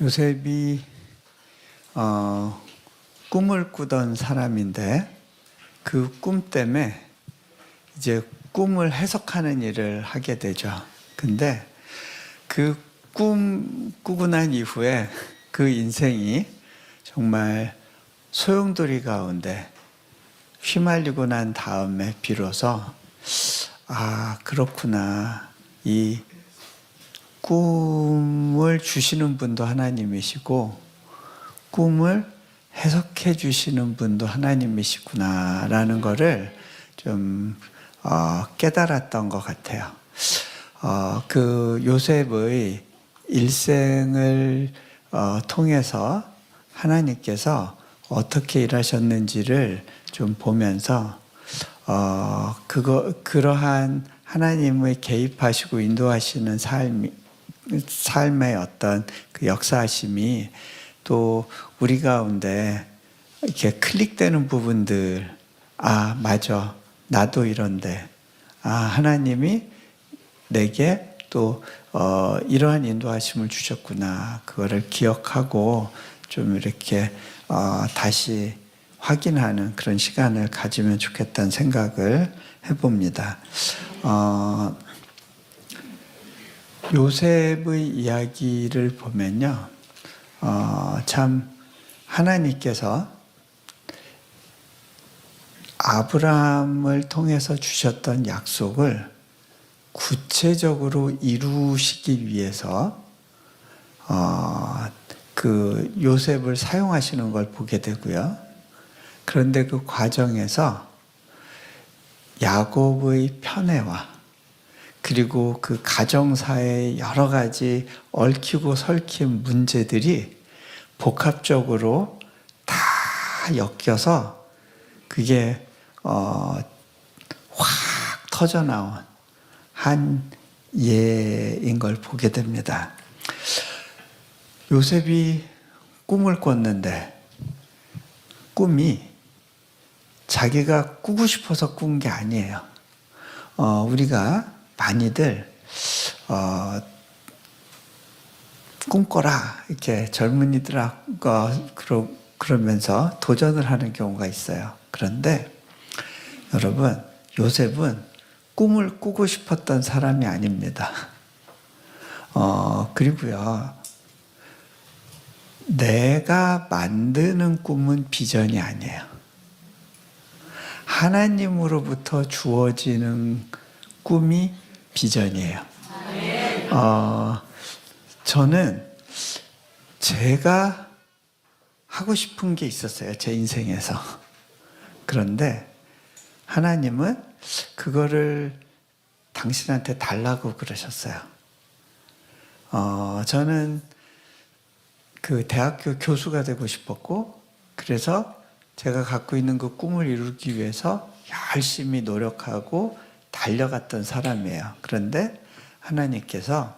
요셉이 꿈을 꾸던 사람인데 그 꿈 때문에 이제 꿈을 해석하는 일을 하게 되죠. 근데 그 꿈 꾸고 난 이후에 그 인생이 정말 소용돌이 가운데 휘말리고 난 다음에 비로소 그렇구나. 이 꿈을 주시는 분도 하나님이시고 꿈을 해석해 주시는 분도 하나님이시구나라는 거를 좀 깨달았던 것 같아요. 그 요셉의 일생을 통해서 하나님께서 어떻게 일하셨는지를 좀 보면서 그러한 하나님의 개입하시고 인도하시는 삶의 어떤 그 역사하심이 또 우리 가운데 이렇게 클릭되는 부분들, 맞아, 나도 이런데, 하나님이 내게 또 이러한 인도하심을 주셨구나, 그거를 기억하고 좀 이렇게 다시 확인하는 그런 시간을 가지면 좋겠다는 생각을 해봅니다. 요셉의 이야기를 보면요, 참 하나님께서 아브라함을 통해서 주셨던 약속을 구체적으로 이루시기 위해서 그 요셉을 사용하시는 걸 보게 되고요. 그런데 그 과정에서 야곱의 편애와 그리고 그 가정사의 여러 가지 얽히고 설킨 문제들이 복합적으로 다 엮여서 그게 확 터져나온 한 예인 걸 보게 됩니다. 요셉이 꿈을 꿨는데 꿈이 자기가 꾸고 싶어서 꾼 게 아니에요. 우리가 많이들 꿈꿔라 이렇게 젊은이들하고 그러면서 도전을 하는 경우가 있어요. 그런데 여러분, 요셉은 꿈을 꾸고 싶었던 사람이 아닙니다. 그리고요, 내가 만드는 꿈은 비전이 아니에요. 하나님으로부터 주어지는 꿈이 비전이에요. 저는 제가 하고 싶은 게 있었어요, 제 인생에서. 그런데 하나님은 그거를 당신한테 달라고 그러셨어요. 저는 그 대학교 교수가 되고 싶었고, 그래서 제가 갖고 있는 그 꿈을 이루기 위해서 열심히 노력하고 달려갔던 사람이에요. 그런데 하나님께서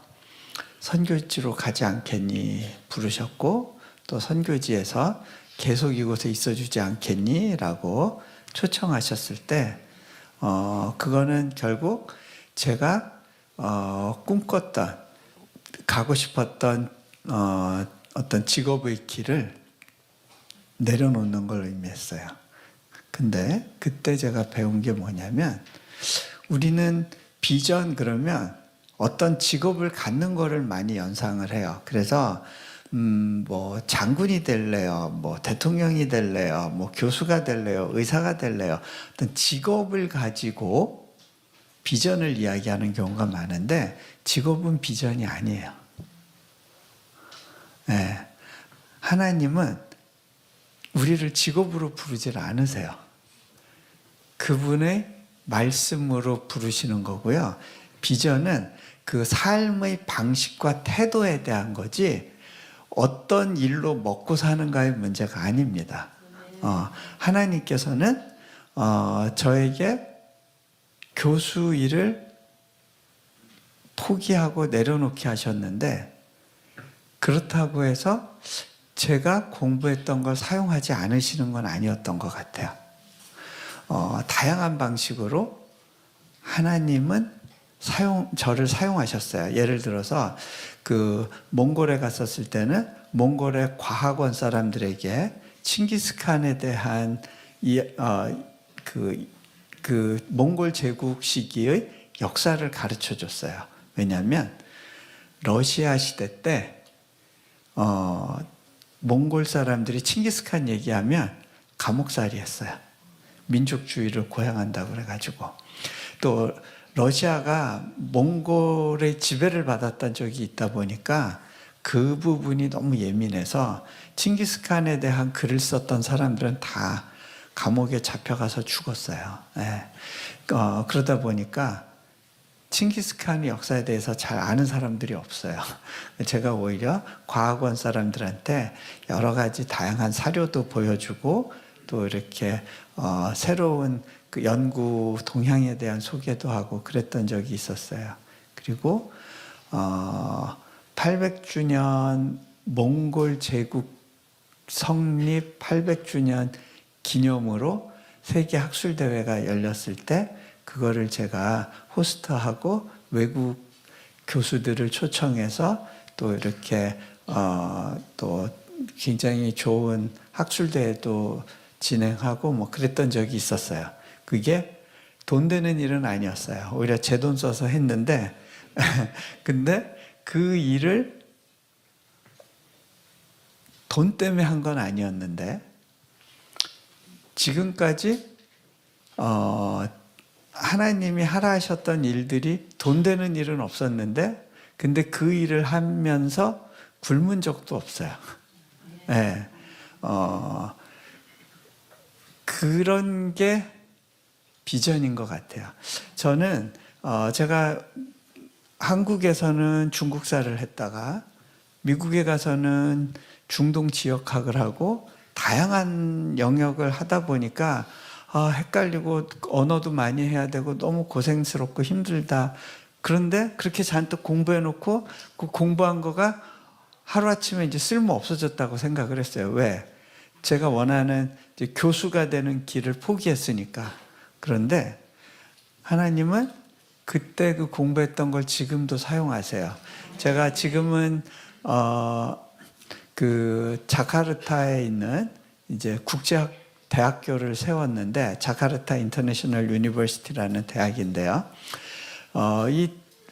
선교지로 가지 않겠니 부르셨고, 또 선교지에서 계속 이곳에 있어주지 않겠니 라고 초청하셨을 때 그거는 결국 제가 꿈꿨던, 가고 싶었던 어떤 직업의 길을 내려놓는 걸 의미했어요. 근데 그때 제가 배운 게 뭐냐면, 우리는 비전 그러면 어떤 직업을 갖는 거를 많이 연상을 해요. 그래서 뭐 장군이 될래요, 뭐 대통령이 될래요, 뭐 교수가 될래요, 의사가 될래요, 어떤 직업을 가지고 비전을 이야기하는 경우가 많은데, 직업은 비전이 아니에요. 네. 하나님은 우리를 직업으로 부르질 않으세요. 그분의 말씀으로 부르시는 거고요. 비전은 그 삶의 방식과 태도에 대한 거지 어떤 일로 먹고 사는가의 문제가 아닙니다. 하나님께서는 저에게 교수 일을 포기하고 내려놓게 하셨는데, 그렇다고 해서 제가 공부했던 걸 사용하지 않으시는 건 아니었던 것 같아요. 다양한 방식으로 하나님은 저를 사용하셨어요. 예를 들어서 그 몽골에 갔었을 때는 몽골의 과학원 사람들에게 칭기스칸에 대한 그 몽골 제국 시기의 역사를 가르쳐 줬어요. 왜냐하면 러시아 시대 때 몽골 사람들이 칭기스칸 얘기하면 감옥살이 했어요. 민족주의를 고양한다고 그래가지고. 또 러시아가 몽골의 지배를 받았던 적이 있다 보니까 그 부분이 너무 예민해서 칭기스칸에 대한 글을 썼던 사람들은 다 감옥에 잡혀가서 죽었어요. 예. 그러다 보니까 칭기스칸의 역사에 대해서 잘 아는 사람들이 없어요. 제가 오히려 과학원 사람들한테 여러 가지 다양한 사료도 보여주고 또 이렇게 새로운 그 연구 동향에 대한 소개도 하고 그랬던 적이 있었어요. 그리고 800주년 몽골 제국 성립 800주년 기념으로 세계 학술 대회가 열렸을 때 그거를 제가 호스트하고 외국 교수들을 초청해서 또 이렇게 또 굉장히 좋은 학술 대회도 진행하고 뭐 그랬던 적이 있었어요. 그게 돈 되는 일은 아니었어요. 오히려 제 돈 써서 했는데 근데 그 일을 돈 때문에 한 건 아니었는데 지금까지 하나님이 하라 하셨던 일들이 돈 되는 일은 없었는데 근데 그 일을 하면서 굶은 적도 없어요. 네. 그런 게 비전인 것 같아요. 저는 제가 한국에서는 중국사를 했다가 미국에 가서는 중동 지역학을 하고 다양한 영역을 하다 보니까 헷갈리고 언어도 많이 해야 되고 너무 고생스럽고 힘들다. 그런데 그렇게 잔뜩 공부해놓고 그 공부한 거가 하루아침에 이제 쓸모 없어졌다고 생각을 했어요. 왜? 제가 원하는 이제 교수가 되는 길을 포기했으니까. 그런데 하나님은 그때 그 공부했던 걸 지금도 사용하세요. 제가 지금은 그 자카르타에 있는 이제 국제학 대학교를 세웠는데 자카르타 인터내셔널 유니버시티라는 대학인데요.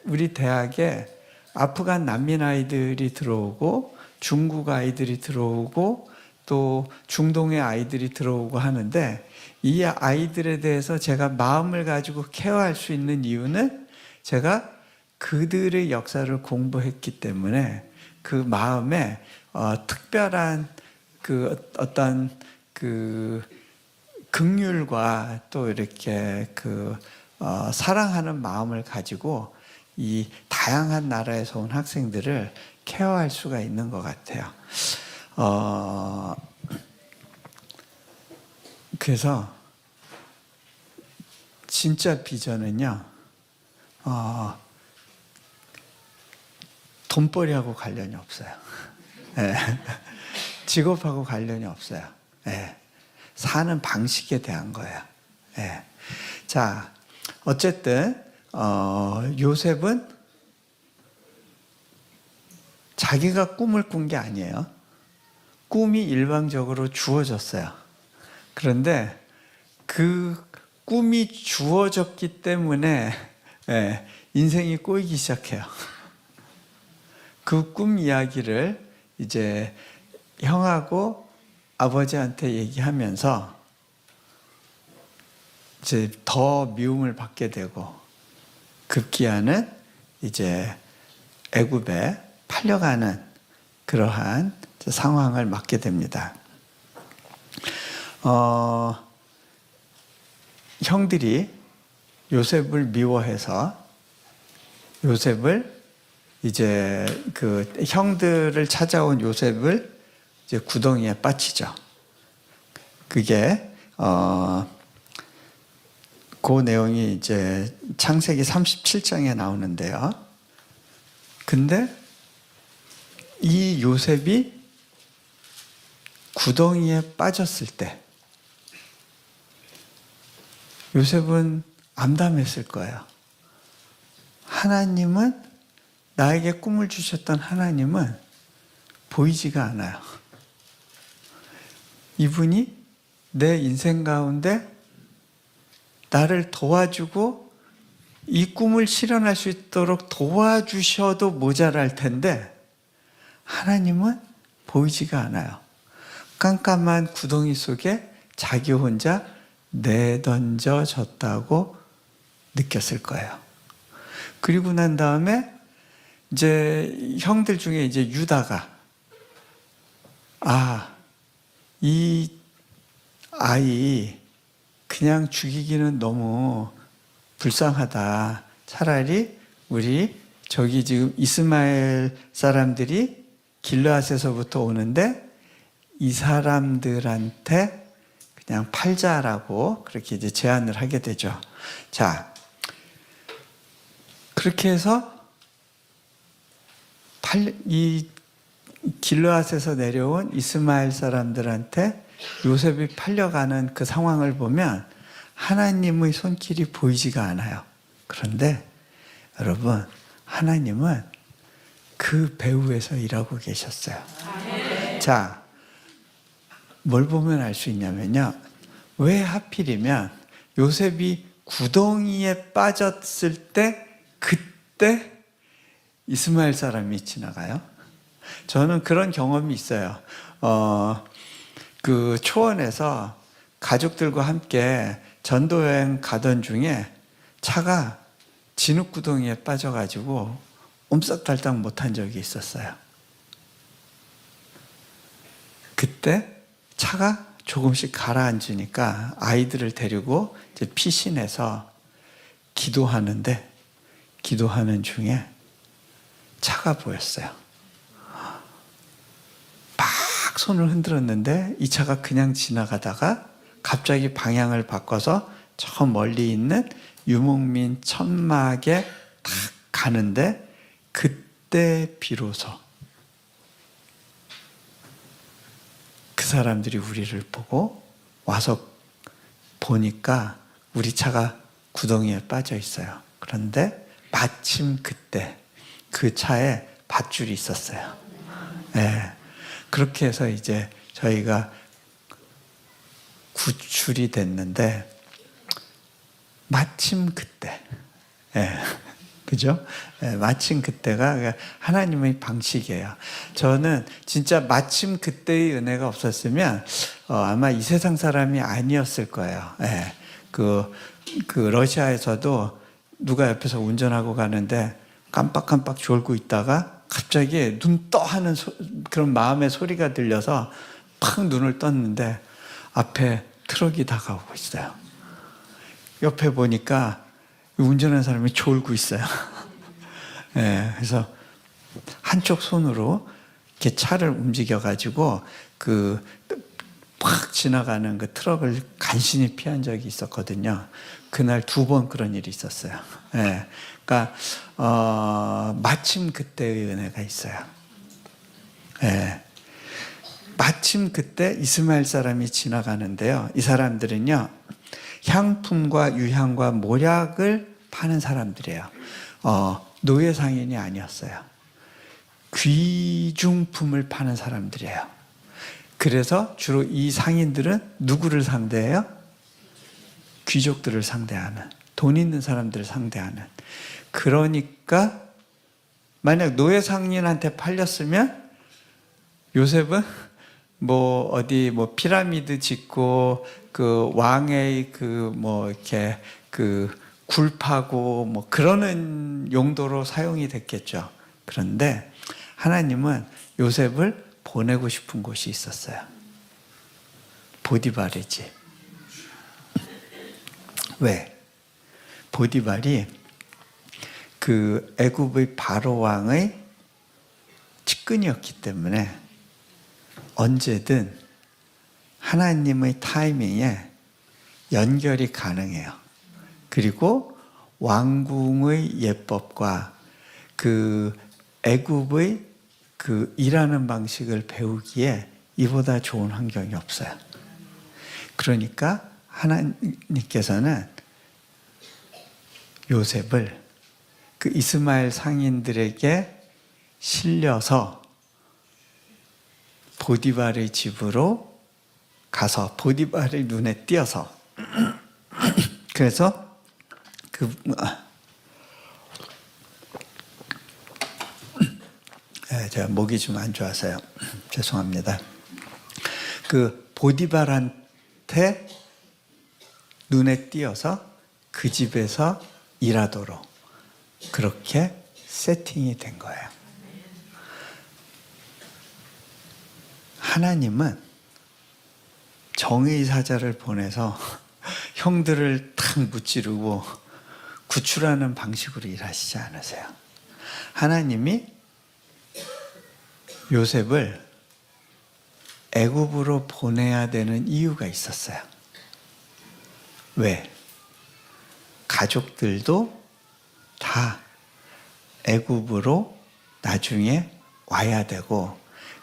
우리 대학에 아프간 난민 아이들이 들어오고 중국 아이들이 들어오고 또 중동의 아이들이 들어오고 하는데 이 아이들에 대해서 제가 마음을 가지고 케어할 수 있는 이유는 제가 그들의 역사를 공부했기 때문에 그 마음에 특별한 그 어떤 그 긍휼과 또 이렇게 그 사랑하는 마음을 가지고 이 다양한 나라에서 온 학생들을 케어할 수가 있는 것 같아요. 그래서 진짜 비전은요, 돈벌이하고 관련이 없어요. 네. 직업하고 관련이 없어요. 네. 사는 방식에 대한 거예요. 네. 자, 어쨌든 요셉은 자기가 꿈을 꾼 게 아니에요. 꿈이 일방적으로 주어졌어요. 그런데 그 꿈이 주어졌기 때문에 인생이 꼬이기 시작해요. 그 꿈 이야기를 이제 형하고 아버지한테 얘기하면서 이제 더 미움을 받게 되고 급기야는 이제 애굽에 팔려가는 그러한 상황을 맞게 됩니다. 형들이 요셉을 미워해서 요셉을 이제 그 형들을 찾아온 요셉을 이제 구덩이에 빠치죠. 그게 그 내용이 이제 창세기 37장에 나오는데요. 근데 이 요셉이 구덩이에 빠졌을 때 요셉은 암담했을 거예요. 하나님은 나에게 꿈을 주셨던 하나님은 보이지가 않아요. 이분이 내 인생 가운데 나를 도와주고 이 꿈을 실현할 수 있도록 도와주셔도 모자랄 텐데 하나님은 보이지가 않아요. 깜깜한 구덩이 속에 자기 혼자 내던져졌다고 느꼈을 거예요. 그리고 난 다음에 이제 형들 중에 이제 유다가 이 아이 그냥 죽이기는 너무 불쌍하다. 차라리 우리 저기 지금 이스마엘 사람들이 길르앗에서부터 오는데 이 사람들한테 그냥 팔자라고 그렇게 이제 제안을 하게 되죠. 자, 그렇게 해서 이 길르앗에서 내려온 이스마엘 사람들한테 요셉이 팔려가는 그 상황을 보면 하나님의 손길이 보이지가 않아요. 그런데 여러분, 하나님은 그 배후에서 일하고 계셨어요. 자, 뭘 보면 알 수 있냐면요. 왜 하필이면 요셉이 구덩이에 빠졌을 때 그때 이스마엘 사람이 지나가요? 저는 그런 경험이 있어요. 그 초원에서 가족들과 함께 전도여행 가던 중에 차가 진흙구덩이에 빠져가지고 옴싹달싹 못한 적이 있었어요. 그때 차가 조금씩 가라앉으니까 아이들을 데리고 이제 피신해서 기도하는 중에 차가 보였어요. 막 손을 흔들었는데 이 차가 그냥 지나가다가 갑자기 방향을 바꿔서 저 멀리 있는 유목민 천막에 딱 가는데 그때 비로소 그 사람들이 우리를 보고 와서 보니까 우리 차가 구덩이에 빠져 있어요. 그런데 마침 그때 그 차에 밧줄이 있었어요. 네. 그렇게 해서 이제 저희가 구출이 됐는데 마침 그때, 그죠? 마침 그때가 하나님의 방식이에요. 저는 진짜 마침 그때의 은혜가 없었으면 아마 이 세상 사람이 아니었을 거예요. 그 러시아에서도 누가 옆에서 운전하고 가는데 깜빡깜빡 졸고 있다가 갑자기 눈 떠 하는 그런 마음의 소리가 들려서 팍 눈을 떴는데 앞에 트럭이 다가오고 있어요. 옆에 보니까 운전하는 사람이 졸고 있어요. 그래서 한쪽 손으로 이렇게 차를 움직여가지고 팍 지나가는 그 트럭을 간신히 피한 적이 있었거든요. 그날 2번 그런 일이 있었어요. 그러니까 마침 그때의 은혜가 있어요. 마침 그때 이스마엘 사람이 지나가는데요. 이 사람들은요, 향품과 유향과 모략을 파는 사람들이에요. 노예 상인이 아니었어요. 귀중품을 파는 사람들이에요. 그래서 주로 이 상인들은 누구를 상대해요? 귀족들을 상대하는, 돈 있는 사람들을 상대하는. 그러니까 만약 노예 상인한테 팔렸으면 요셉은 어디 피라미드 짓고 그 왕의 이렇게 굴 파고 그러는 용도로 사용이 됐겠죠. 그런데 하나님은 요셉을 보내고 싶은 곳이 있었어요. 보디발이지. 왜? 보디발이 그 애굽의 바로 왕의 측근이었기 때문에 언제든 하나님의 타이밍에 연결이 가능해요. 그리고 왕궁의 예법과 그 애굽의 그 일하는 방식을 배우기에 이보다 좋은 환경이 없어요. 그러니까 하나님께서는 요셉을 그 이스마엘 상인들에게 실려서 보디발의 집으로 가서 보디발의 눈에 띄어서 그래서 제가 목이 좀 안 좋아서요. 죄송합니다. 그 보디발한테 눈에 띄어서 그 집에서 일하도록 그렇게 세팅이 된 거예요. 하나님은 정의사자를 보내서 형들을 탁 무찌르고 구출하는 방식으로 일하시지 않으세요. 하나님이 요셉을 애굽으로 보내야 되는 이유가 있었어요. 왜? 가족들도 다 애굽으로 나중에 와야 되고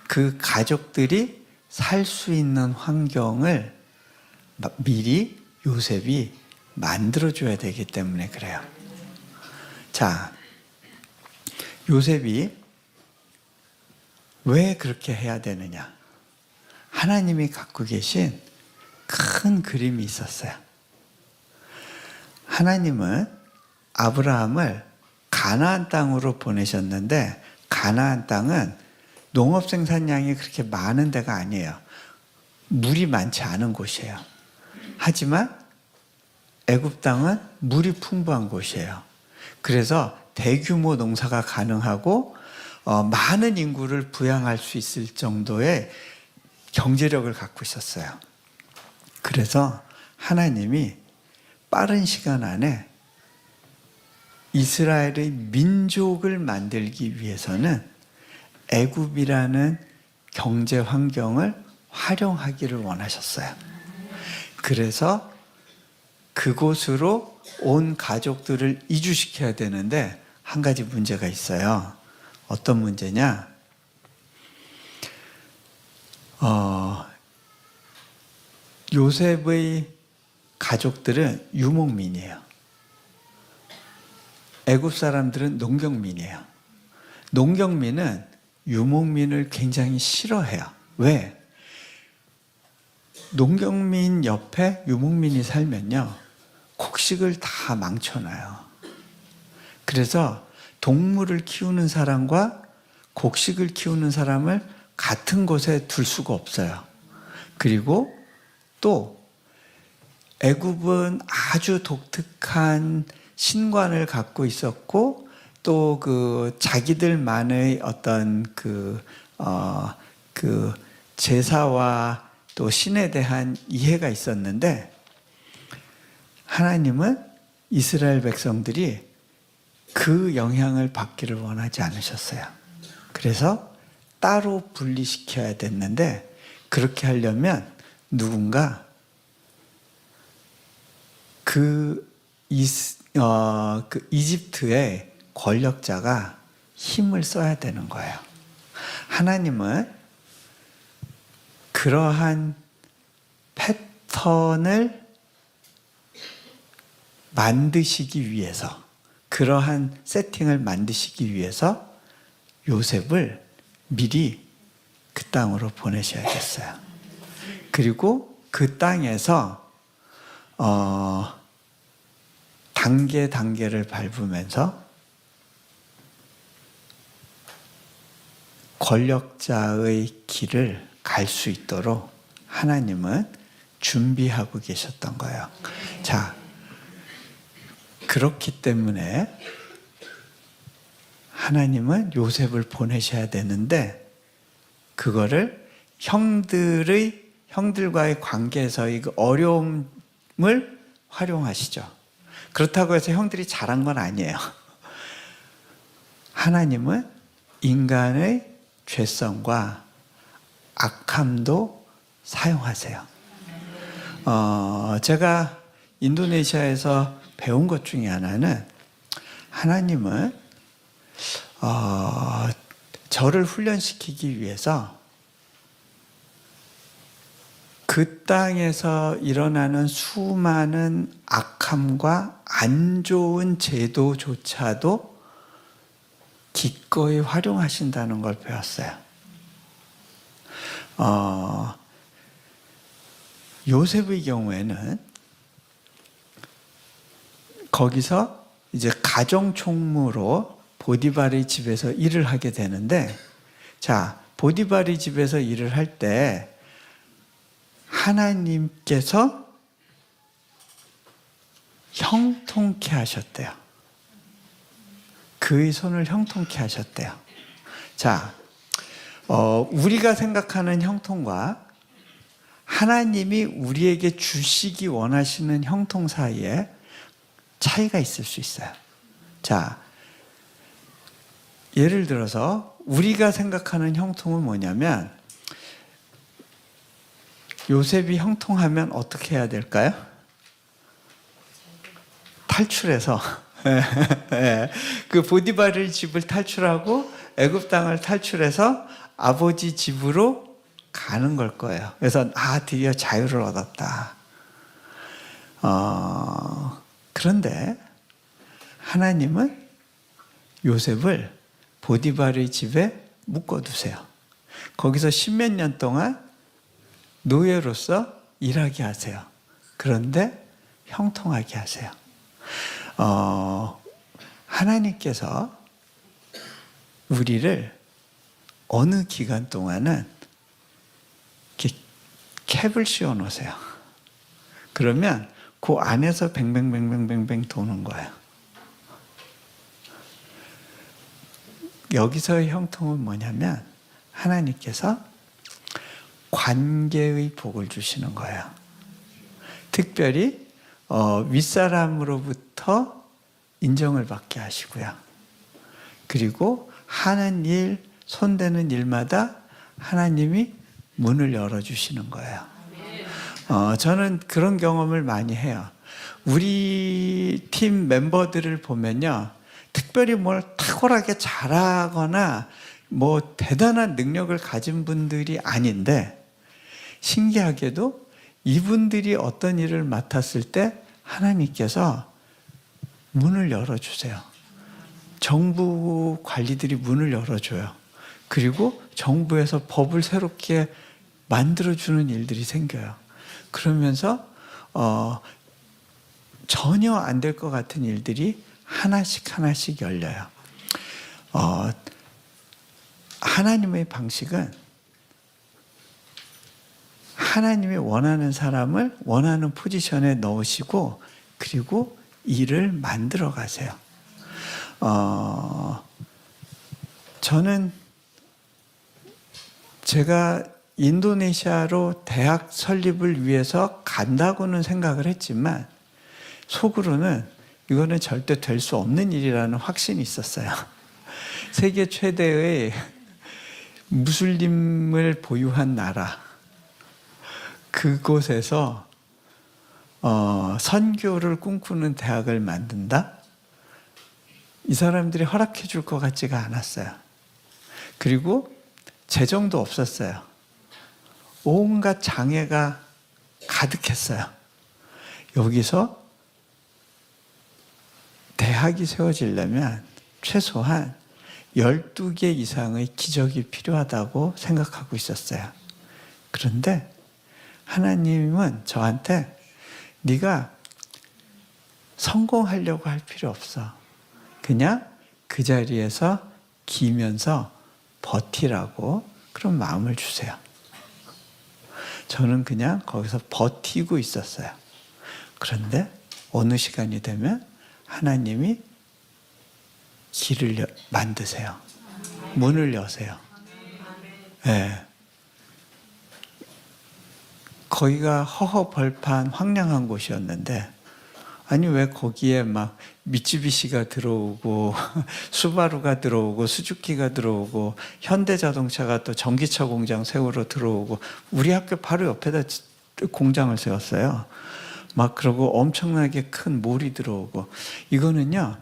그 가족들이 살 수 있는 환경을 미리 요셉이 만들어줘야 되기 때문에 그래요. 자, 요셉이 왜 그렇게 해야 되느냐? 하나님이 갖고 계신 큰 그림이 있었어요. 하나님은 아브라함을 가나안 땅으로 보내셨는데 가나안 땅은 농업 생산량이 그렇게 많은 데가 아니에요. 물이 많지 않은 곳이에요. 하지만 애굽 땅은 물이 풍부한 곳이에요. 그래서 대규모 농사가 가능하고 많은 인구를 부양할 수 있을 정도의 경제력을 갖고 있었어요. 그래서 하나님이 빠른 시간 안에 이스라엘의 민족을 만들기 위해서는 애굽이라는 경제 환경을 활용하기를 원하셨어요. 그래서 그곳으로 온 가족들을 이주시켜야 되는데 한 가지 문제가 있어요. 어떤 문제냐? 요셉의 가족들은 유목민이에요. 애굽 사람들은 농경민이에요. 농경민은 유목민을 굉장히 싫어해요. 왜? 농경민 옆에 유목민이 살면요, 곡식을 다 망쳐놔요. 그래서 동물을 키우는 사람과 곡식을 키우는 사람을 같은 곳에 둘 수가 없어요. 그리고 또 애굽은 아주 독특한 신관을 갖고 있었고 또 그 자기들만의 어떤 그 제사와 또 신에 대한 이해가 있었는데 하나님은 이스라엘 백성들이 그 영향을 받기를 원하지 않으셨어요. 그래서 따로 분리시켜야 됐는데 그렇게 하려면 누군가 이집트의 권력자가 힘을 써야 되는 거예요. 하나님은 그러한 패턴을 만드시기 위해서, 그러한 세팅을 만드시기 위해서 요셉을 미리 그 땅으로 보내셔야겠어요. 그리고 그 땅에서 단계를 밟으면서 권력자의 길을 갈 수 있도록 하나님은 준비하고 계셨던 거예요. 자, 그렇기 때문에 하나님은 요셉을 보내셔야 되는데 그거를 형들과의 관계에서의 그 어려움을 활용하시죠. 그렇다고 해서 형들이 잘한 건 아니에요. 하나님은 인간의 죄성과 악함도 사용하세요. 제가 인도네시아에서 배운 것 중에 하나는 하나님은 저를 훈련시키기 위해서 그 땅에서 일어나는 수많은 악함과 안 좋은 제도조차도 기꺼이 활용하신다는 걸 배웠어요. 요셉의 경우에는 거기서 이제 가정총무로 보디발의 집에서 일을 하게 되는데, 자, 보디발의 집에서 일을 할 때 하나님께서 형통케 하셨대요. 그의 손을 형통케 하셨대요. 자, 우리가 생각하는 형통과 하나님이 우리에게 주시기 원하시는 형통 사이에 차이가 있을 수 있어요. 자, 예를 들어서 우리가 생각하는 형통은 뭐냐면, 요셉이 형통하면 어떻게 해야 될까요? 탈출해서 그 보디발의 집을 탈출하고 애굽 땅을 탈출해서 아버지 집으로 가는 걸 거예요. 그래서 드디어 자유를 얻었다. 그런데 하나님은 요셉을 보디발의 집에 묶어두세요. 거기서 10몇 년 동안 노예로서 일하게 하세요. 그런데 형통하게 하세요. 하나님께서 우리를 어느 기간 동안은 이렇게 캡을 씌워 놓으세요. 그러면 그 안에서 뱅뱅뱅뱅뱅뱅 도는 거예요. 여기서의 형통은 뭐냐면 하나님께서 관계의 복을 주시는 거예요. 특별히 윗사람으로부터 인정을 받게 하시고요. 그리고 하는 일, 손대는 일마다 하나님이 문을 열어주시는 거예요. 저는 그런 경험을 많이 해요. 우리 팀 멤버들을 보면요, 특별히 뭘 탁월하게 잘하거나 뭐 대단한 능력을 가진 분들이 아닌데, 신기하게도 이분들이 어떤 일을 맡았을 때 하나님께서 문을 열어주세요. 정부 관리들이 문을 열어줘요. 그리고 정부에서 법을 새롭게 만들어주는 일들이 생겨요. 그러면서 전혀 안 될 것 같은 일들이 하나씩 하나씩 열려요. 하나님의 방식은 하나님이 원하는 사람을 원하는 포지션에 넣으시고, 그리고 일을 만들어 가세요. 저는 제가 인도네시아로 대학 설립을 위해서 간다고는 생각을 했지만 속으로는 이거는 절대 될 수 없는 일이라는 확신이 있었어요. 세계 최대의 무슬림을 보유한 나라, 그곳에서 선교를 꿈꾸는 대학을 만든다? 이 사람들이 허락해 줄 것 같지가 않았어요. 그리고 재정도 없었어요. 온갖 장애가 가득했어요. 여기서 대학이 세워지려면 최소한 12개 이상의 기적이 필요하다고 생각하고 있었어요. 그런데 하나님은 저한테 네가 성공하려고 할 필요 없어. 그냥 그 자리에서 기면서 버티라고 그런 마음을 주세요. 저는 그냥 거기서 버티고 있었어요. 그런데 어느 시간이 되면 하나님이 길을 만드세요. 문을 여세요. 네. 거기가 허허벌판 황량한 곳이었는데, 아니 왜 거기에 막 미쯔비시가 들어오고 수바루가 들어오고 수주키가 들어오고 현대자동차가 또 전기차 공장 세우러 들어오고, 우리 학교 바로 옆에다 공장을 세웠어요. 막 그러고 엄청나게 큰 몰이 들어오고. 이거는요,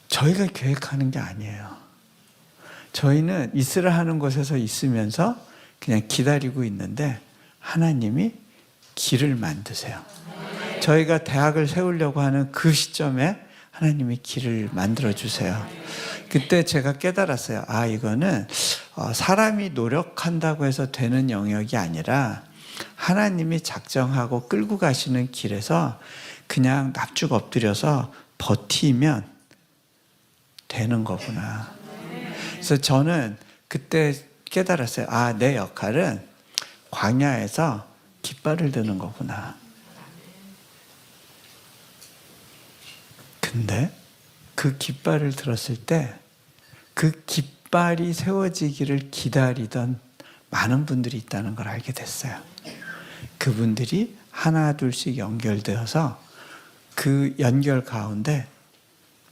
저희가 계획하는 게 아니에요. 저희는 있으라 하는 곳에서 있으면서 그냥 기다리고 있는데 하나님이 길을 만드세요. 저희가 대학을 세우려고 하는 그 시점에 하나님이 길을 만들어 주세요. 그때 제가 깨달았어요. 이거는 사람이 노력한다고 해서 되는 영역이 아니라 하나님이 작정하고 끌고 가시는 길에서 그냥 납죽 엎드려서 버티면 되는 거구나. 그래서 저는 그때 깨달았어요. 아, 내 역할은 광야에서 깃발을 드는 거구나. 근데 그 깃발을 들었을 때 그 깃발이 세워지기를 기다리던 많은 분들이 있다는 걸 알게 됐어요. 그분들이 하나 둘씩 연결되어서 그 연결 가운데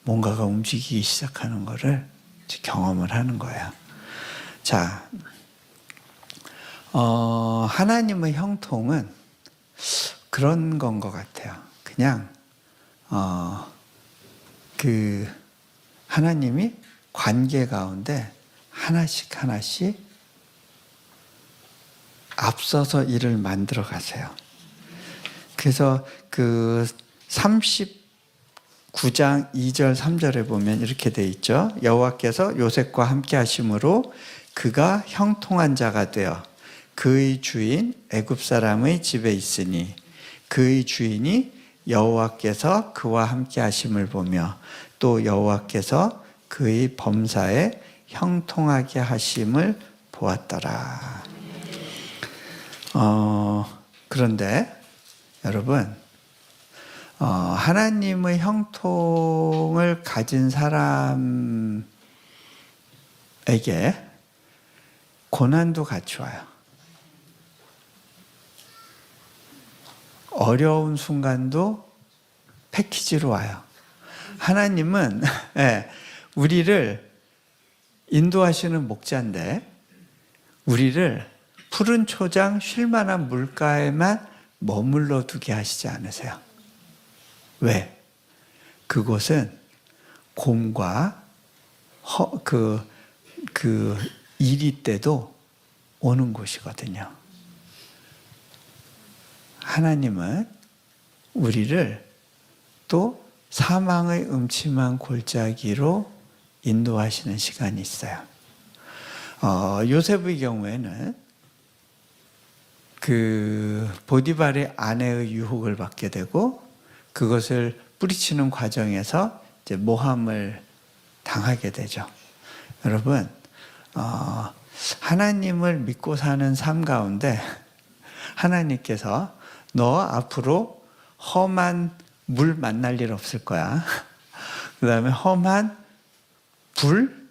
뭔가가 움직이기 시작하는 것을 경험을 하는 거예요. 자, 하나님의 형통은 그런 건 것 같아요. 그냥 하나님이 관계 가운데 하나씩 앞서서 일을 만들어 가세요. 그래서 그 39장 2절 3절에 보면 이렇게 돼 있죠. 여호와께서 요셉과 함께 하심으로 그가 형통한 자가 되어 그의 주인 애굽 사람의 집에 있으니 그의 주인이 여호와께서 그와 함께 하심을 보며 또 여호와께서 그의 범사에 형통하게 하심을 보았더라. 그런데 여러분, 하나님의 형통을 가진 사람에게 고난도 같이 와요. 어려운 순간도 패키지로 와요. 하나님은 우리를 인도하시는 목자인데 우리를 푸른 초장 쉴 만한 물가에만 머물러 두게 하시지 않으세요. 왜? 그곳은 곰과 이리 때도 오는 곳이거든요. 하나님은 우리를 또 사망의 음침한 골짜기로 인도하시는 시간이 있어요. 요셉의 경우에는 그 보디발의 아내의 유혹을 받게 되고 그것을 뿌리치는 과정에서 이제 모함을 당하게 되죠. 여러분, 하나님을 믿고 사는 삶 가운데 하나님께서 너 앞으로 험한 물 만날 일 없을 거야. 그 다음에 험한 불,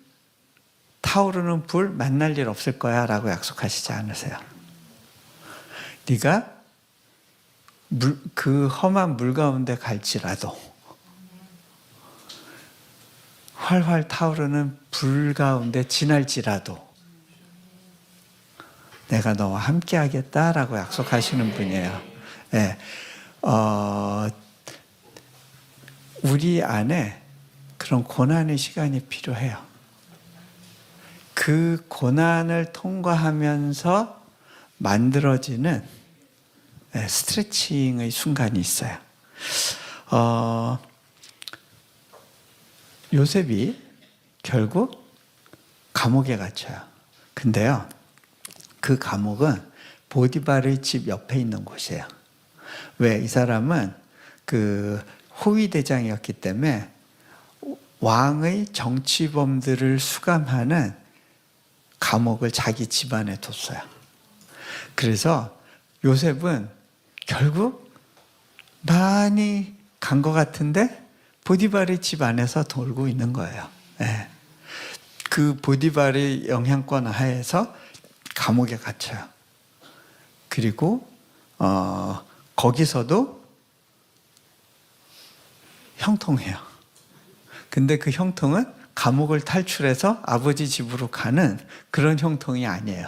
타오르는 불 만날 일 없을 거야 라고 약속하시지 않으세요. 네가 그 험한 물 가운데 갈지라도 활활 타오르는 불 가운데 지날지라도 내가 너와 함께 하겠다라고 약속하시는 분이에요. 네. 우리 안에 그런 고난의 시간이 필요해요. 그 고난을 통과하면서 만들어지는 스트레칭의 순간이 있어요. 요셉이 결국 감옥에 갇혀요. 근데요, 그 감옥은 보디발의 집 옆에 있는 곳이에요. 왜? 이 사람은 그 호위대장이었기 때문에 왕의 정치범들을 수감하는 감옥을 자기 집안에 뒀어요. 그래서 요셉은 결국 많이 간 것 같은데 보디발의 집 안에서 돌고 있는 거예요. 네. 그 보디발의 영향권 하에서 감옥에 갇혀요. 그리고 거기서도 형통해요. 근데 그 형통은 감옥을 탈출해서 아버지 집으로 가는 그런 형통이 아니에요.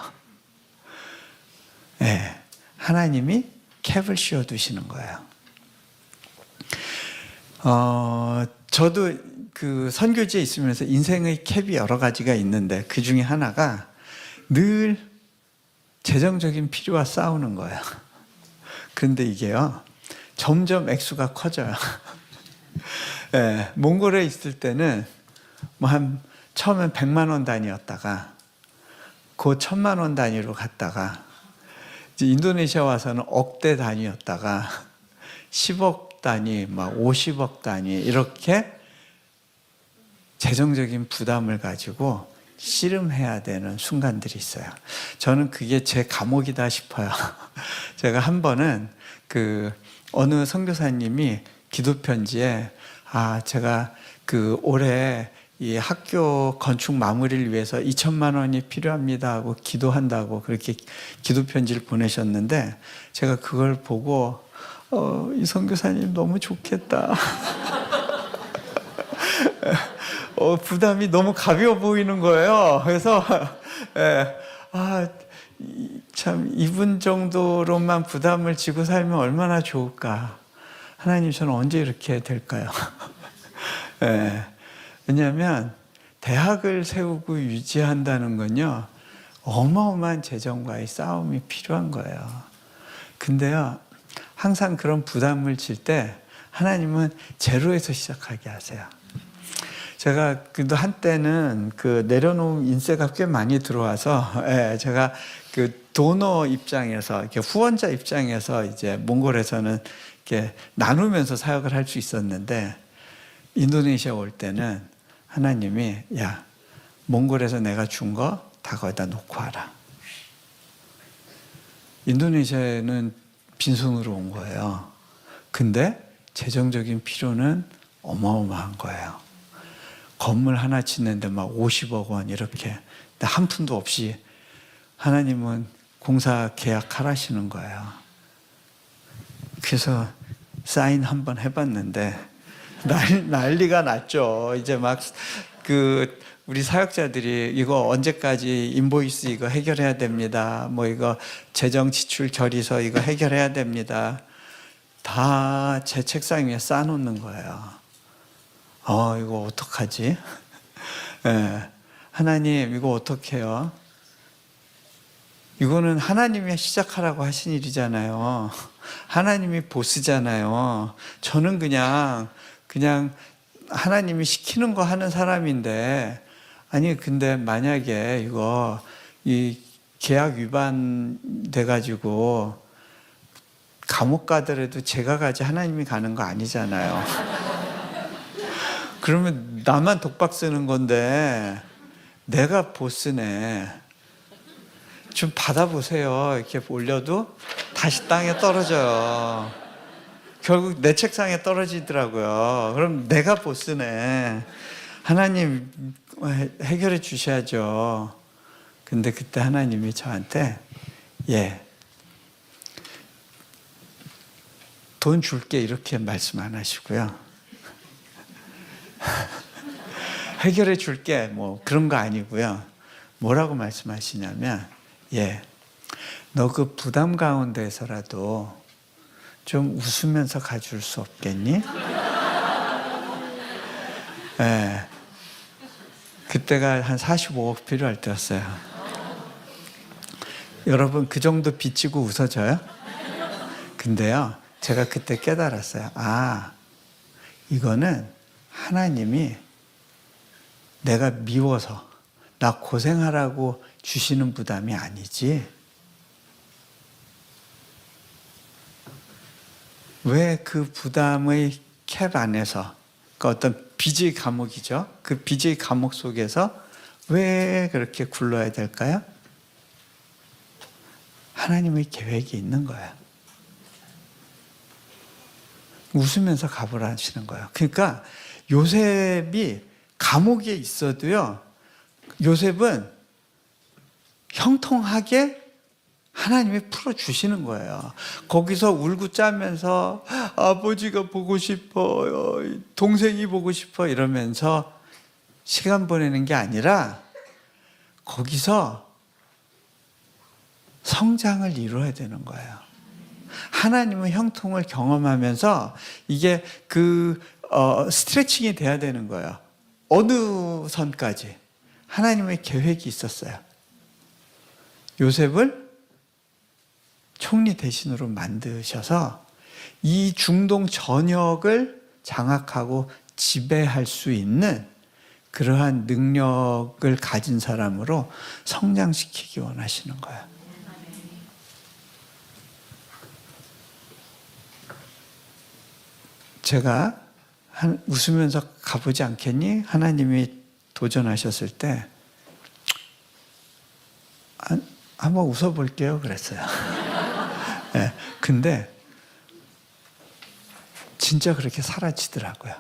네. 하나님이 캡을 씌워두시는 거예요. 저도 그 선교지에 있으면서 인생의 캡이 여러 가지가 있는데 그 중에 하나가 늘 재정적인 필요와 싸우는 거예요. 그런데 이게요, 점점 액수가 커져요. 네, 몽골에 있을 때는 처음엔 100만 원 단위였다가 그 1,000만 원 단위로 갔다가 이제 인도네시아 와서는 억대 단위였다가 10억 단위, 막 50억 단위 이렇게 재정적인 부담을 가지고 씨름해야 되는 순간들이 있어요. 저는 그게 제 감옥이다 싶어요. 제가 한 번은 어느 선교사님이 기도 편지에 제가 올해 이 학교 건축 마무리를 위해서 2,000만 원이 필요합니다 하고 기도한다고 그렇게 기도 편지를 보내셨는데 제가 그걸 보고 이 선교사님 너무 좋겠다. 부담이 너무 가벼워 보이는 거예요. 그래서 참 이분 정도로만 부담을 지고 살면 얼마나 좋을까. 하나님, 저는 언제 이렇게 될까요? 왜냐하면 대학을 세우고 유지한다는 건요, 어마어마한 재정과의 싸움이 필요한 거예요. 근데요, 항상 그런 부담을 질 때 하나님은 제로에서 시작하게 하세요. 제가 그래도 한때는 내려놓은 인세가 꽤 많이 들어와서, 제가 도너 입장에서, 이렇게 후원자 입장에서 이제 몽골에서는 이렇게 나누면서 사역을 할 수 있었는데, 인도네시아 올 때는 하나님이, 야, 몽골에서 내가 준 거 다 거기다 놓고 와라. 인도네시아에는 빈손으로 온 거예요. 근데 재정적인 필요는 어마어마한 거예요. 건물 하나 짓는데 막 50억 원 이렇게 한 푼도 없이 하나님은 공사 계약하라시는 거예요. 그래서 사인 한번 해봤는데 난리가 났죠. 이제 막 우리 사역자들이 이거 언제까지 인보이스 이거 해결해야 됩니다. 뭐 이거 재정 지출 결의서 이거 해결해야 됩니다. 다 제 책상 위에 쌓아놓는 거예요. 이거 어떡하지? 하나님, 이거 어떡해요? 이거는 하나님이 시작하라고 하신 일이잖아요. 하나님이 보스잖아요. 저는 그냥 하나님이 시키는 거 하는 사람인데, 아니, 근데 만약에 이 계약 위반 돼가지고 감옥 가더라도 제가 가지 하나님이 가는 거 아니잖아요. 그러면 나만 독박 쓰는 건데 내가 보스네. 좀 받아보세요. 이렇게 올려도 다시 땅에 떨어져요. 결국 내 책상에 떨어지더라고요. 그럼 내가 보스네. 하나님 해결해 주셔야죠. 근데 그때 하나님이 저한테 돈 줄게 이렇게 말씀 안 하시고요. 해결해 줄게 뭐 그런 거 아니고요. 뭐라고 말씀하시냐면 너 그 부담 가운데서라도 좀 웃으면서 가줄 수 없겠니? 그때가 한 45억 필요할 때였어요. 여러분 그 정도 비치고 웃어져요? 근데요, 제가 그때 깨달았어요. 이거는 하나님이 내가 미워서 나 고생하라고 주시는 부담이 아니지. 왜 그 부담의 캡 안에서, 어떤 빚의 감옥이죠. 그 빚의 감옥 속에서 왜 그렇게 굴러야 될까요? 하나님의 계획이 있는 거예요. 웃으면서 가보라 하시는 거예요. 그러니까 요셉이 감옥에 있어도요, 요셉은 형통하게 하나님이 풀어주시는 거예요. 거기서 울고 짜면서 아버지가 보고 싶어, 동생이 보고 싶어 이러면서 시간 보내는 게 아니라 거기서 성장을 이루어야 되는 거예요. 하나님의 형통을 경험하면서 이게 스트레칭이 돼야 되는 거예요. 어느 선까지 하나님의 계획이 있었어요. 요셉을 총리 대신으로 만드셔서 이 중동 전역을 장악하고 지배할 수 있는 그러한 능력을 가진 사람으로 성장시키기 원하시는 거예요. 제가 웃으면서 가보지 않겠니? 하나님이 도전하셨을 때 한번 웃어볼게요 그랬어요. 네, 근데 진짜 그렇게 사라지더라고요.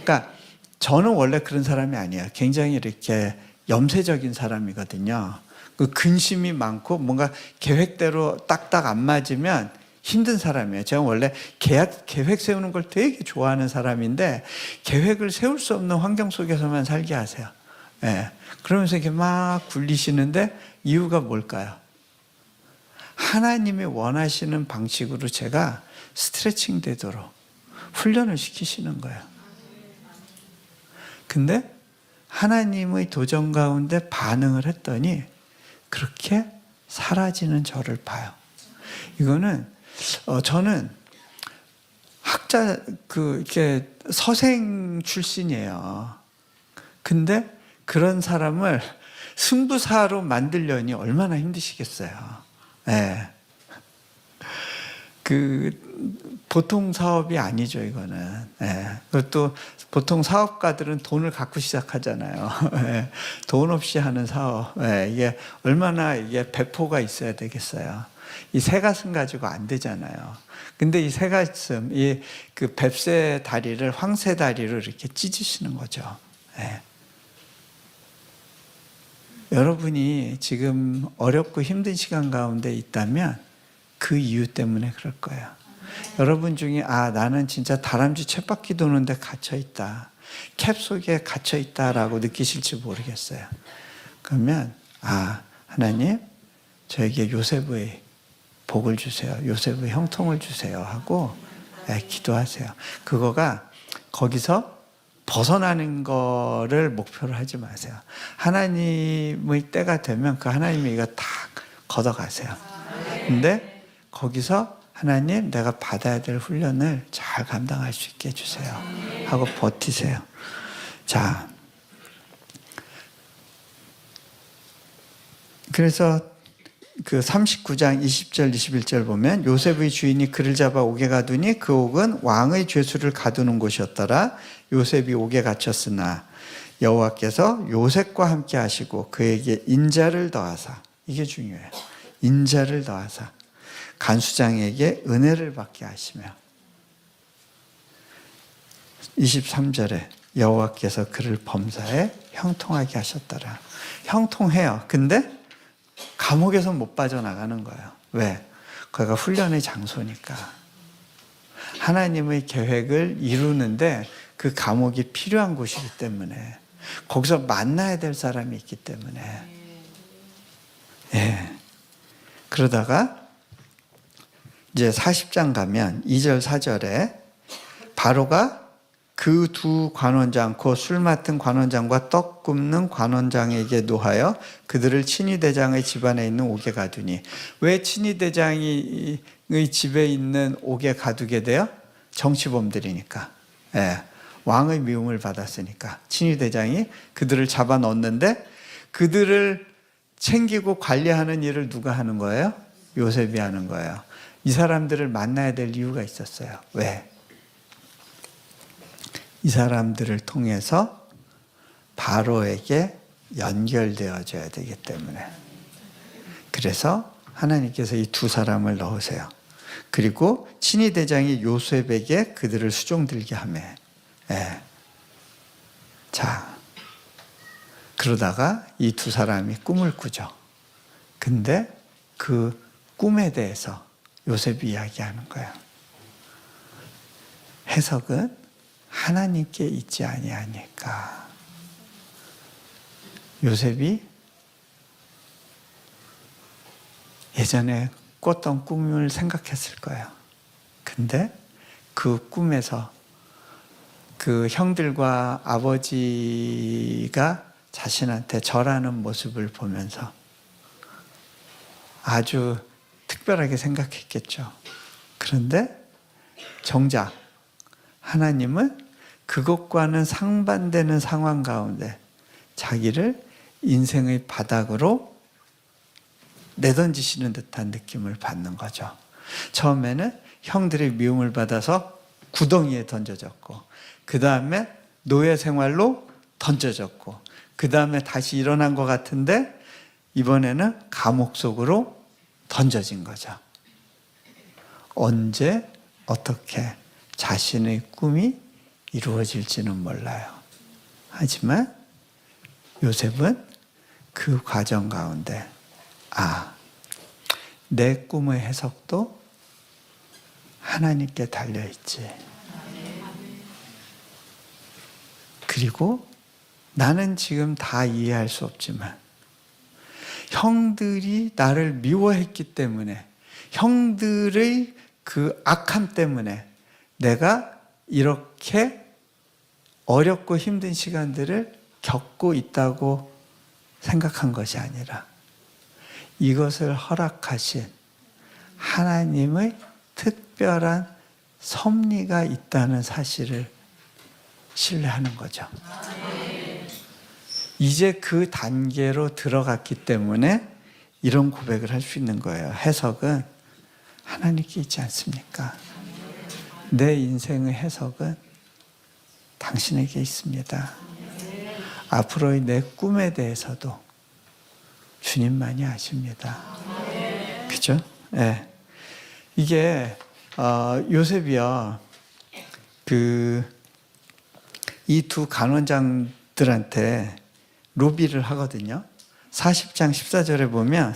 그러니까 저는 원래 그런 사람이 아니에요. 굉장히 이렇게 염세적인 사람이거든요. 그 근심이 많고 뭔가 계획대로 딱딱 안 맞으면 힘든 사람이에요. 제가 원래 계획 세우는 걸 되게 좋아하는 사람인데 계획을 세울 수 없는 환경 속에서만 살게 하세요. 예. 그러면서 이렇게 막 굴리시는데 이유가 뭘까요? 하나님이 원하시는 방식으로 제가 스트레칭 되도록 훈련을 시키시는 거예요. 근데 하나님의 도전 가운데 반응을 했더니 그렇게 사라지는 저를 봐요. 이거는 저는 이렇게 서생 출신이에요. 근데 그런 사람을 승부사로 만들려니 얼마나 힘드시겠어요. 네. 보통 사업이 아니죠, 이거는. 네. 그것도 보통 사업가들은 돈을 갖고 시작하잖아요. 네. 돈 없이 하는 사업. 네. 이게 얼마나 배포가 있어야 되겠어요. 이 새 가슴 가지고 안 되잖아요. 근데 이 새 가슴, 그 뱁새 다리를 황새 다리로 이렇게 찢으시는 거죠. 네. 여러분이 지금 어렵고 힘든 시간 가운데 있다면 그 이유 때문에 그럴 거예요. 여러분 중에 나는 진짜 다람쥐 쳇바퀴 도는데 갇혀있다. 캡 속에 갇혀있다라고 느끼실지 모르겠어요. 그러면 하나님 저에게 요셉의 복을 주세요. 요셉의 형통을 주세요 하고 기도하세요. 그거가 거기서 벗어나는 거를 목표로 하지 마세요. 하나님의 때가 되면 그 하나님이 이거 다 걷어가세요. 근데 거기서 하나님 내가 받아야 될 훈련을 잘 감당할 수 있게 해주세요 하고 버티세요. 자, 그래서 그 39장 20절 21절 보면 요셉의 주인이 그를 잡아 옥에 가두니 그 옥은 왕의 죄수를 가두는 곳이었더라. 요셉이 옥에 갇혔으나 여호와께서 요셉과 함께 하시고 그에게 인자를 더하사, 이게 중요해요. 인자를 더하사 간수장에게 은혜를 받게 하시며 23절에 여호와께서 그를 범사에 형통하게 하셨더라. 형통해요. 근데 감옥에서 못 빠져나가는 거예요. 왜? 거기가 훈련의 장소니까. 하나님의 계획을 이루는데 그 감옥이 필요한 곳이기 때문에, 거기서 만나야 될 사람이 있기 때문에. 예. 그러다가 이제 40장 가면 2절 4절에 바로가 그 두 관원장, 곧 술 맡은 관원장과 떡 굽는 관원장에게 노하여 그들을 친위대장의 집안에 있는 옥에 가두니. 왜 친위대장의 집에 있는 옥에 가두게 돼요? 정치범들이니까. 예. 왕의 미움을 받았으니까 친위대장이 그들을 잡아 넣었는데, 그들을 챙기고 관리하는 일을 누가 하는 거예요? 요셉이 하는 거예요. 이 사람들을 만나야 될 이유가 있었어요. 왜? 이 사람들을 통해서 바로에게 연결되어져야 되기 때문에. 그래서 하나님께서 이 두 사람을 넣으세요. 그리고 친위대장이 요셉에게 그들을 수종들게 하며. 예. 자, 그러다가 이 두 사람이 꿈을 꾸죠. 근데 그 꿈에 대해서 요셉이 이야기하는 거예요. 해석은 하나님께 있지 아니하니까. 요셉이 예전에 꿨던 꿈을 생각했을 거예요. 근데 그 꿈에서 그 형들과 아버지가 자신한테 절하는 모습을 보면서 아주 특별하게 생각했겠죠. 그런데 정작 하나님은 그것과는 상반되는 상황 가운데 자기를 인생의 바닥으로 내던지시는 듯한 느낌을 받는 거죠. 처음에는 형들의 미움을 받아서 구덩이에 던져졌고, 그 다음에 노예 생활로 던져졌고, 그 다음에 다시 일어난 것 같은데 이번에는 감옥 속으로 던져진 거죠. 언제 어떻게 자신의 꿈이 이루어질지는 몰라요. 하지만 요셉은 그 과정 가운데 내 꿈의 해석도 하나님께 달려있지. 그리고 나는 지금 다 이해할 수 없지만 형들이 나를 미워했기 때문에, 형들의 그 악함 때문에 내가 이렇게 어렵고 힘든 시간들을 겪고 있다고 생각한 것이 아니라 이것을 허락하신 하나님의 특별한 섭리가 있다는 사실을 신뢰하는 거죠. 이제 그 단계로 들어갔기 때문에 이런 고백을 할 수 있는 거예요. 해석은 하나님께 있지 않습니까? 내 인생의 해석은 당신에게 있습니다. 앞으로의 내 꿈에 대해서도 주님만이 아십니다. 그죠? 네. 이게 요셉이요, 이 두 간원장들한테 로비를 하거든요. 40장 14절에 보면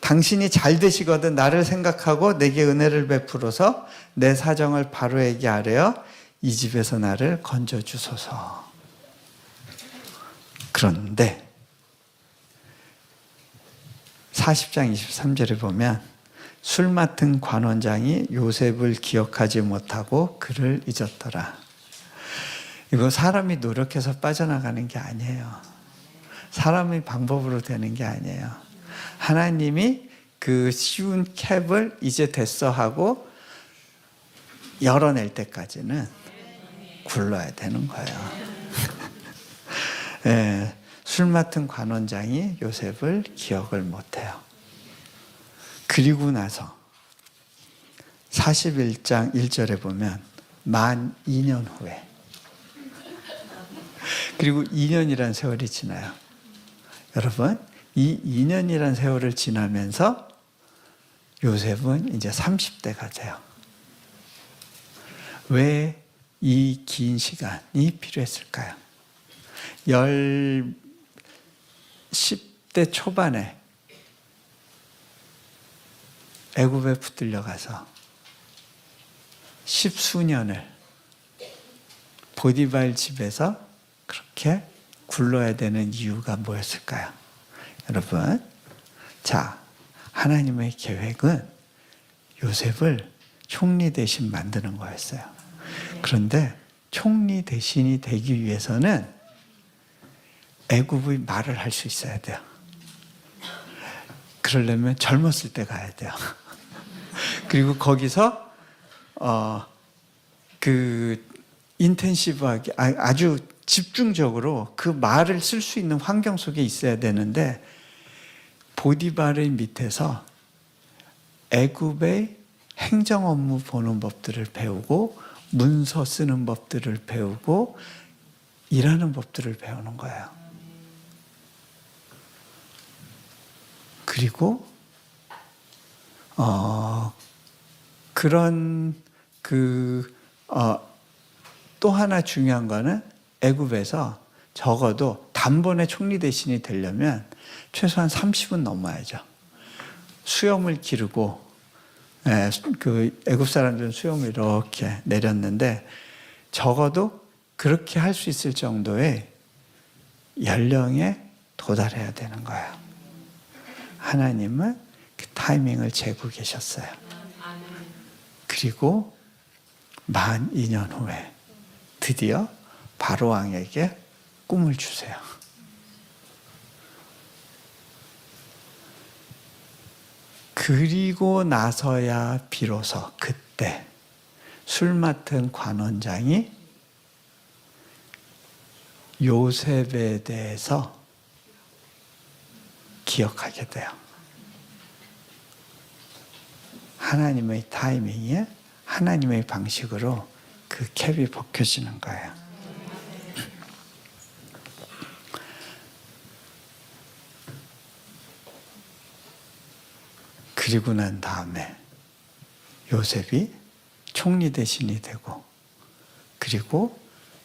당신이 잘 되시거든 나를 생각하고 내게 은혜를 베풀어서 내 사정을 바로에게 아뢰어 이 집에서 나를 건져주소서. 그런데 40장 23절에 보면 술 맡은 관원장이 요셉을 기억하지 못하고 그를 잊었더라. 이거 사람이 노력해서 빠져나가는 게 아니에요. 사람의 방법으로 되는 게 아니에요. 하나님이 그 쉬운 캡을 이제 됐어 하고 열어낼 때까지는 굴러야 되는 거예요. 네, 술 맡은 관원장이 요셉을 기억을 못해요. 그리고 나서 41장 1절에 보면 만 2년 후에, 그리고 2년이란 세월이 지나요. 여러분, 이 2년이란 세월을 지나면서 요셉은 이제 30대가 돼요. 왜 이 긴 시간이 필요했을까요? 10대 초반에 애굽에 붙들려 가서 10수년을 보디발 집에서 그렇게 굴러야 되는 이유가 뭐였을까요? 여러분, 자, 하나님의 계획은 요셉을 총리 대신 만드는 거였어요. 그런데 총리 대신이 되기 위해서는 애굽의 말을 할 수 있어야 돼요. 그러려면 젊었을 때 가야 돼요. 그리고 거기서 인텐시브하게 아주 집중적으로 그 말을 쓸 수 있는 환경 속에 있어야 되는데, 보디발의 밑에서 애굽의 행정 업무 보는 법들을 배우고 문서 쓰는 법들을 배우고 일하는 법들을 배우는 거예요. 그리고 또 하나 중요한 거는 애굽에서 적어도 단번에 총리 대신이 되려면 최소한 30은 넘어야죠. 수염을 기르고, 그 애굽 사람들은 수염을 이렇게 내렸는데 적어도 그렇게 할 수 있을 정도의 연령에 도달해야 되는 거예요. 하나님은 그 타이밍을 재고 계셨어요. 그리고 만 2년 후에 드디어 바로 왕에게 꿈을 주세요. 그리고 나서야 비로소 그때 술 맡은 관원장이 요셉에 대해서 기억하게 돼요. 하나님의 타이밍에 하나님의 방식으로 그 캡이 벗겨지는 거예요. 그리고 난 다음에 요셉이 총리 대신이 되고, 그리고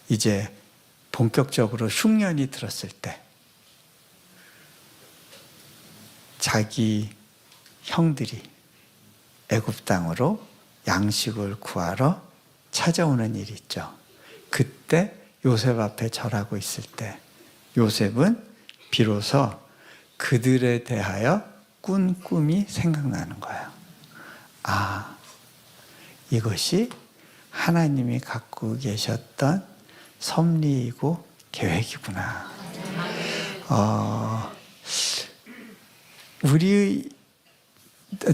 이제 본격적으로 흉년이 들었을 때 자기 형들이 애굽 땅으로 양식을 구하러 찾아오는 일이 있죠. 그때 요셉 앞에 절하고 있을 때 요셉은 비로소 그들에 대하여 꾼 꿈이 생각나는 거예요. 아, 이것이 하나님이 갖고 계셨던 섭리이고 계획이구나.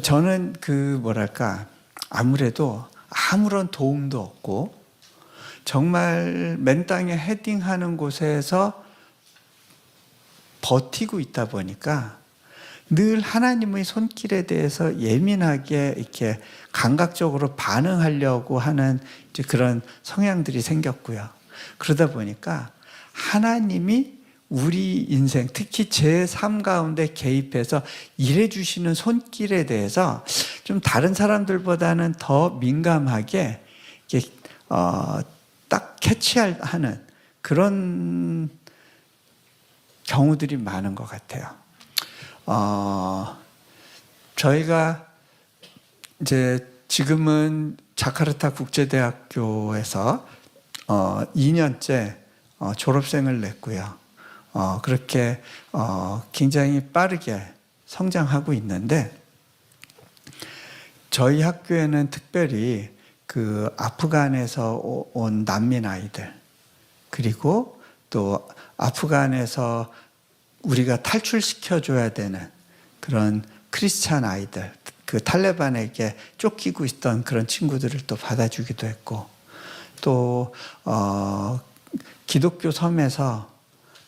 저는 아무래도 아무런 도움도 없고 정말 맨 땅에 헤딩하는 곳에서 버티고 있다 보니까 늘 하나님의 손길에 대해서 예민하게 이렇게 감각적으로 반응하려고 하는 이제 그런 성향들이 생겼고요. 그러다 보니까 하나님이 우리 인생, 특히 제 삶 가운데 개입해서 일해주시는 손길에 대해서 좀 다른 사람들보다는 더 민감하게 이렇게 딱 캐치하는 그런 경우들이 많은 것 같아요. 저희가 이제 지금은 자카르타 국제대학교에서 2년째 졸업생을 냈고요. 그렇게 굉장히 빠르게 성장하고 있는데, 저희 학교에는 특별히 그 아프간에서 온 난민 아이들, 그리고 또 아프간에서 우리가 탈출시켜줘야 되는 그런 크리스찬 아이들, 그 탈레반에게 쫓기고 있던 그런 친구들을 또 받아주기도 했고, 또 기독교 섬에서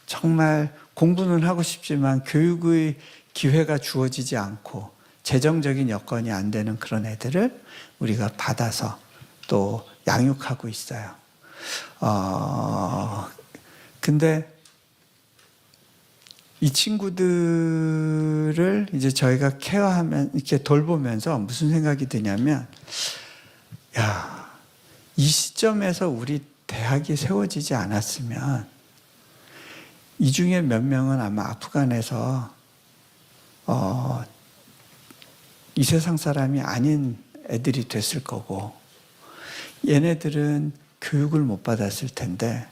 정말 공부는 하고 싶지만 교육의 기회가 주어지지 않고 재정적인 여건이 안 되는 그런 애들을 우리가 받아서 또 양육하고 있어요. 근데 이 친구들을 이제 저희가 케어하면, 이렇게 돌보면서 무슨 생각이 드냐면, 이 시점에서 우리 대학이 세워지지 않았으면 이 중에 몇 명은 아마 아프간에서 이 세상 사람이 아닌 애들이 됐을 거고, 얘네들은 교육을 못 받았을 텐데,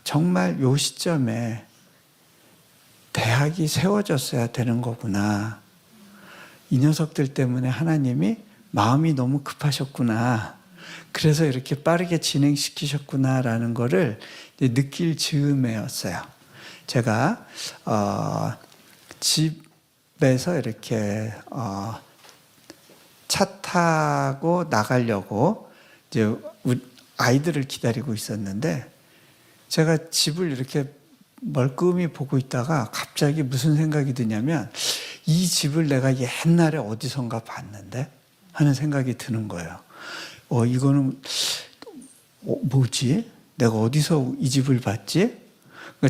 정말 요 시점에 대학이 세워졌어야 되는 거구나. 이 녀석들 때문에 하나님이 마음이 너무 급하셨구나. 그래서 이렇게 빠르게 진행시키셨구나라는 거를 느낄 즈음이었어요. 제가 집에서 이렇게 차 타고 나가려고 이제 아이들을 기다리고 있었는데, 제가 집을 이렇게 멀끔히 보고 있다가 갑자기 무슨 생각이 드냐면, 이 집을 내가 옛날에 어디선가 봤는데 하는 생각이 드는 거예요. 이거는 뭐지? 내가 어디서 이 집을 봤지?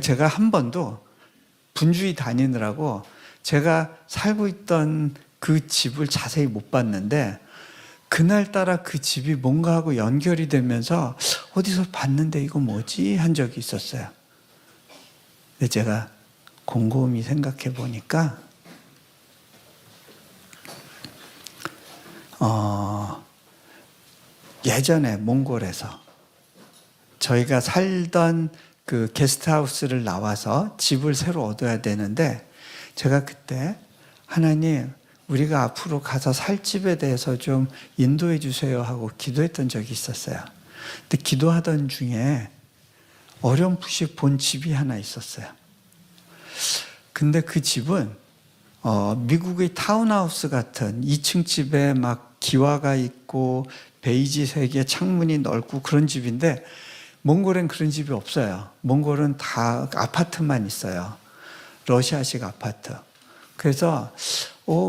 제가 한 번도 분주히 다니느라고 제가 살고 있던 그 집을 자세히 못 봤는데, 그날따라 그 집이 뭔가 하고 연결이 되면서 어디서 봤는데 이거 뭐지? 한 적이 있었어요. 근데 제가 곰곰이 생각해 보니까 예전에 몽골에서 저희가 살던 그 게스트하우스를 나와서 집을 새로 얻어야 되는데, 제가 그때 하나님, 우리가 앞으로 가서 살 집에 대해서 좀 인도해 주세요 하고 기도했던 적이 있었어요. 근데 기도하던 중에 어렴풋이 본 집이 하나 있었어요. 근데 그 집은 미국의 타운하우스 같은 2층 집에 막 기와가 있고 베이지색의 창문이 넓고 그런 집인데, 몽골엔 그런 집이 없어요. 몽골은 다 아파트만 있어요. 러시아식 아파트. 그래서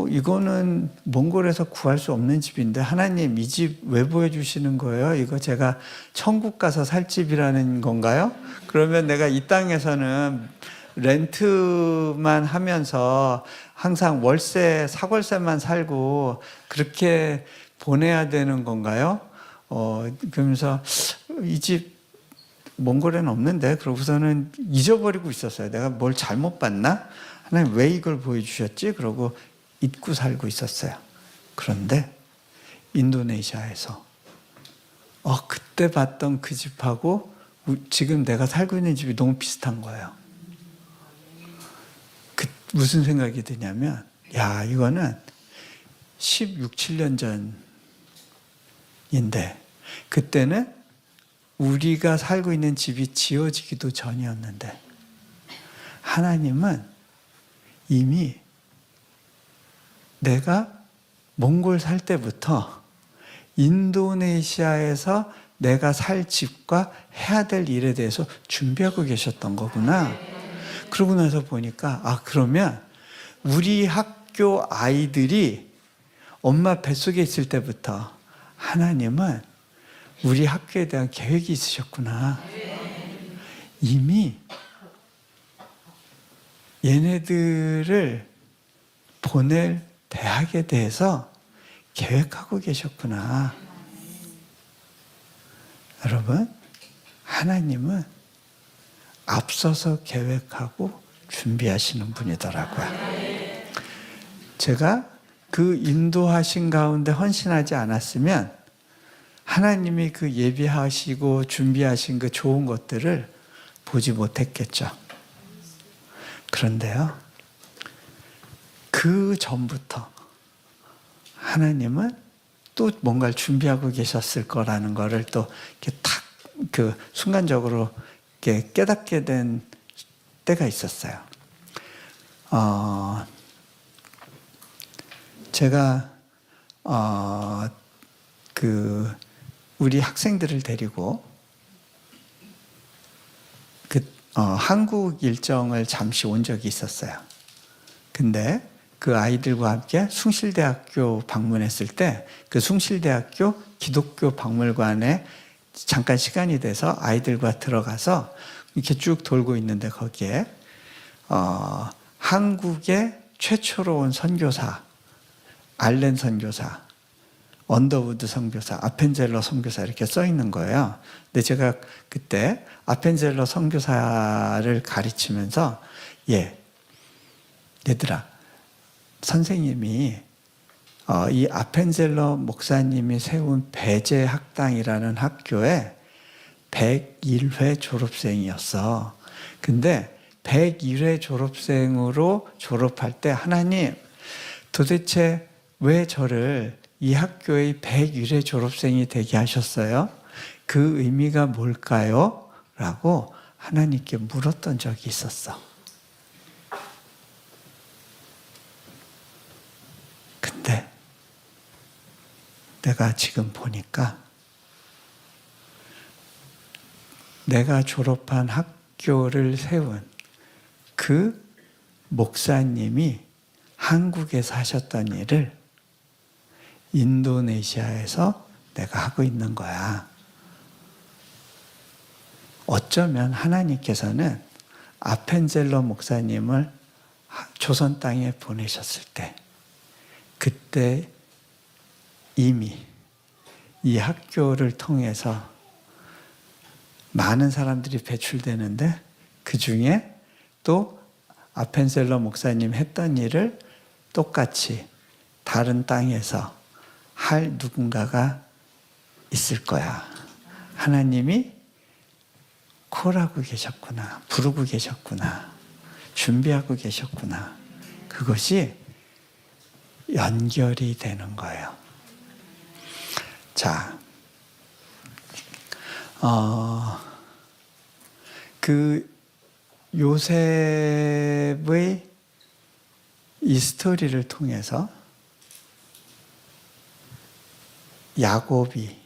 이거는 몽골에서 구할 수 없는 집인데 하나님 이 집 왜 보여주시는 거예요? 이거 제가 천국 가서 살 집이라는 건가요? 그러면 내가 이 땅에서는 렌트만 하면서 항상 월세, 사골세만 살고 그렇게 보내야 되는 건가요? 그러면서 이 집 몽골에는 없는데 그러고서는 잊어버리고 있었어요. 내가 뭘 잘못 봤나? 하나님 왜 이걸 보여주셨지? 그러고 잊고 살고 있었어요. 그런데 인도네시아에서 그때 봤던 그 집하고 지금 내가 살고 있는 집이 너무 비슷한 거예요. 무슨 생각이 드냐면 이거는 16, 17년 전인데 그때는 우리가 살고 있는 집이 지어지기도 전이었는데 하나님은 이미 내가 몽골 살 때부터 인도네시아에서 내가 살 집과 해야 될 일에 대해서 준비하고 계셨던 거구나. 그러고 나서 보니까 그러면 우리 학교 아이들이 엄마 뱃속에 있을 때부터 하나님은 우리 학교에 대한 계획이 있으셨구나. 이미 얘네들을 보낼 대학에 대해서 계획하고 계셨구나. 여러분, 하나님은 앞서서 계획하고 준비하시는 분이더라고요. 제가 그 인도하신 가운데 헌신하지 않았으면 하나님이 그 예비하시고 준비하신 그 좋은 것들을 보지 못했겠죠. 그런데요, 그 전부터 하나님은 또 뭔가를 준비하고 계셨을 거라는 거를 또 이렇게 탁 순간적으로 이렇게 깨닫게 된 때가 있었어요. 제가 우리 학생들을 데리고 한국 일정을 잠시 온 적이 있었어요. 근데 그 아이들과 함께 숭실대학교 방문했을 때 그 숭실대학교 기독교 박물관에 잠깐 시간이 돼서 아이들과 들어가서 이렇게 쭉 돌고 있는데 거기에 한국의 최초로 온 선교사 알렌 선교사, 언더우드 선교사, 아펜젤러 선교사 이렇게 써 있는 거예요. 근데 제가 그때 아펜젤러 선교사를 가르치면서 얘들아, 선생님이 이 아펜젤러 목사님이 세운 배제학당이라는 학교에 101회 졸업생이었어. 근데 101회 졸업생으로 졸업할 때 하나님 도대체 왜 저를 이 학교의 101회 졸업생이 되게 하셨어요? 그 의미가 뭘까요? 라고 하나님께 물었던 적이 있었어. 근데 내가 지금 보니까 내가 졸업한 학교를 세운 그 목사님이 한국에서 하셨던 일을 인도네시아에서 내가 하고 있는 거야. 어쩌면 하나님께서는 아펜젤러 목사님을 조선 땅에 보내셨을 때 그때 이미 이 학교를 통해서 많은 사람들이 배출되는데 그 중에 또 아펜젤러 목사님 했던 일을 똑같이 다른 땅에서 할 누군가가 있을 거야. 하나님이 콜하고 계셨구나. 부르고 계셨구나. 준비하고 계셨구나. 그것이 연결이 되는 거예요. 자, 그 요셉의 이 스토리를 통해서 야곱이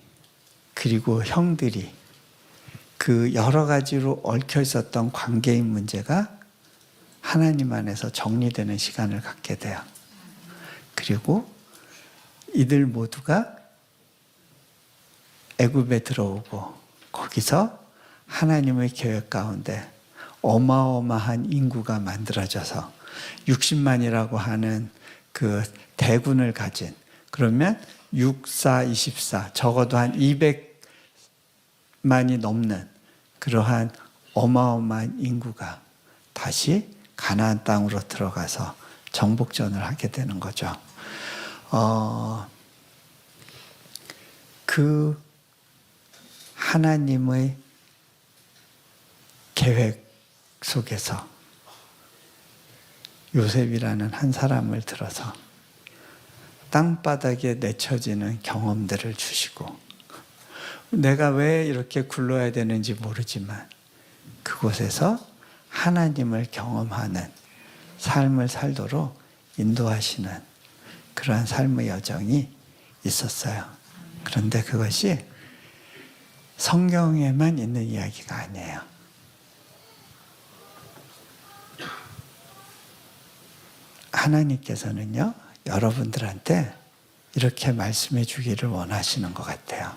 그리고 형들이 그 여러 가지로 얽혀 있었던 관계인 문제가 하나님 안에서 정리되는 시간을 갖게 돼요. 그리고 이들 모두가 애굽에 들어오고 거기서 하나님의 계획 가운데 어마어마한 인구가 만들어져서 60만이라고 하는 그 대군을 가진, 그러면 6, 4, 24 적어도 한 200만이 넘는 그러한 어마어마한 인구가 다시 가나안 땅으로 들어가서 정복전을 하게 되는 거죠. 그 하나님의 계획 속에서 요셉이라는 한 사람을 들어서 땅바닥에 내쳐지는 경험들을 주시고, 내가 왜 이렇게 굴러야 되는지 모르지만 그곳에서 하나님을 경험하는 삶을 살도록 인도하시는 그러한 삶의 여정이 있었어요. 그런데 그것이 성경에만 있는 이야기가 아니에요. 하나님께서는요, 여러분들한테 이렇게 말씀해 주기를 원하시는 것 같아요.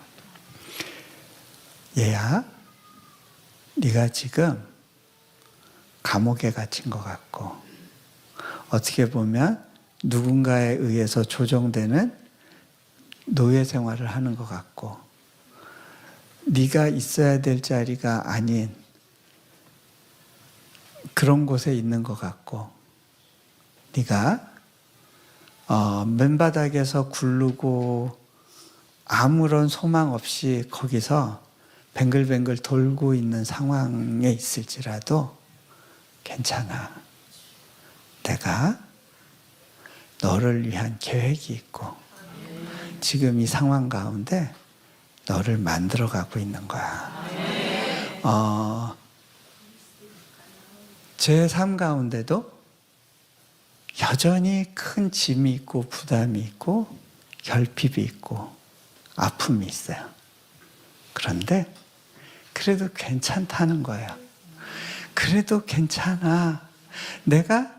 얘야, 네가 지금 감옥에 갇힌 것 같고, 어떻게 보면 누군가에 의해서 조정되는 노예 생활을 하는 것 같고, 네가 있어야 될 자리가 아닌 그런 곳에 있는 것 같고, 네가 맨바닥에서 굴르고 아무런 소망 없이 거기서 뱅글뱅글 돌고 있는 상황에 있을지라도 괜찮아. 내가 너를 위한 계획이 있고 지금 이 상황 가운데 너를 만들어가고 있는 거야. 제 삶 가운데도 여전히 큰 짐이 있고 부담이 있고 결핍이 있고 아픔이 있어요. 그런데 그래도 괜찮다는 거예요. 그래도 괜찮아. 내가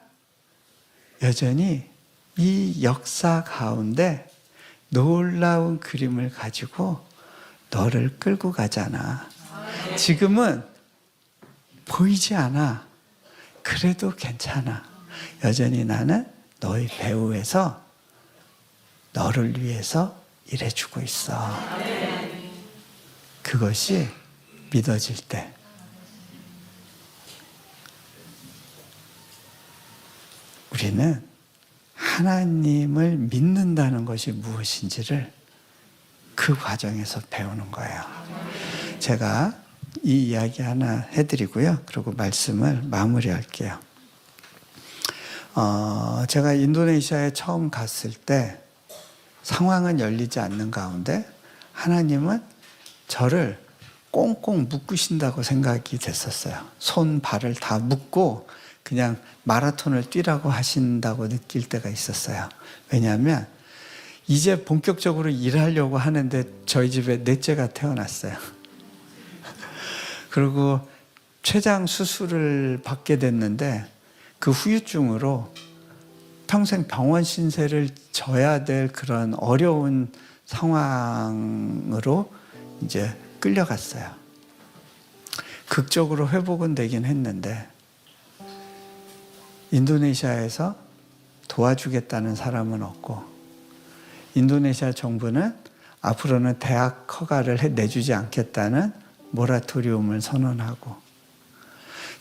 여전히 이 역사 가운데 놀라운 그림을 가지고 너를 끌고 가잖아. 지금은 보이지 않아. 그래도 괜찮아. 여전히 나는 너의 배후에서 너를 위해서 일해주고 있어. 그것이 믿어질 때 우리는 하나님을 믿는다는 것이 무엇인지를 그 과정에서 배우는 거예요. 제가 이 이야기 하나 해드리고요. 그리고 말씀을 마무리할게요. 제가 인도네시아에 처음 갔을 때 상황은 열리지 않는 가운데 하나님은 저를 꽁꽁 묶으신다고 생각이 됐었어요. 손, 발을 다 묶고 그냥 마라톤을 뛰라고 하신다고 느낄 때가 있었어요. 왜냐하면 이제 본격적으로 일하려고 하는데 저희 집에 넷째가 태어났어요. 그리고 췌장 수술을 받게 됐는데 그 후유증으로 평생 병원 신세를 져야 될 그런 어려운 상황으로 이제 끌려갔어요. 극적으로 회복은 되긴 했는데 인도네시아에서 도와주겠다는 사람은 없고 인도네시아 정부는 앞으로는 대학 허가를 내주지 않겠다는 모라토리움을 선언하고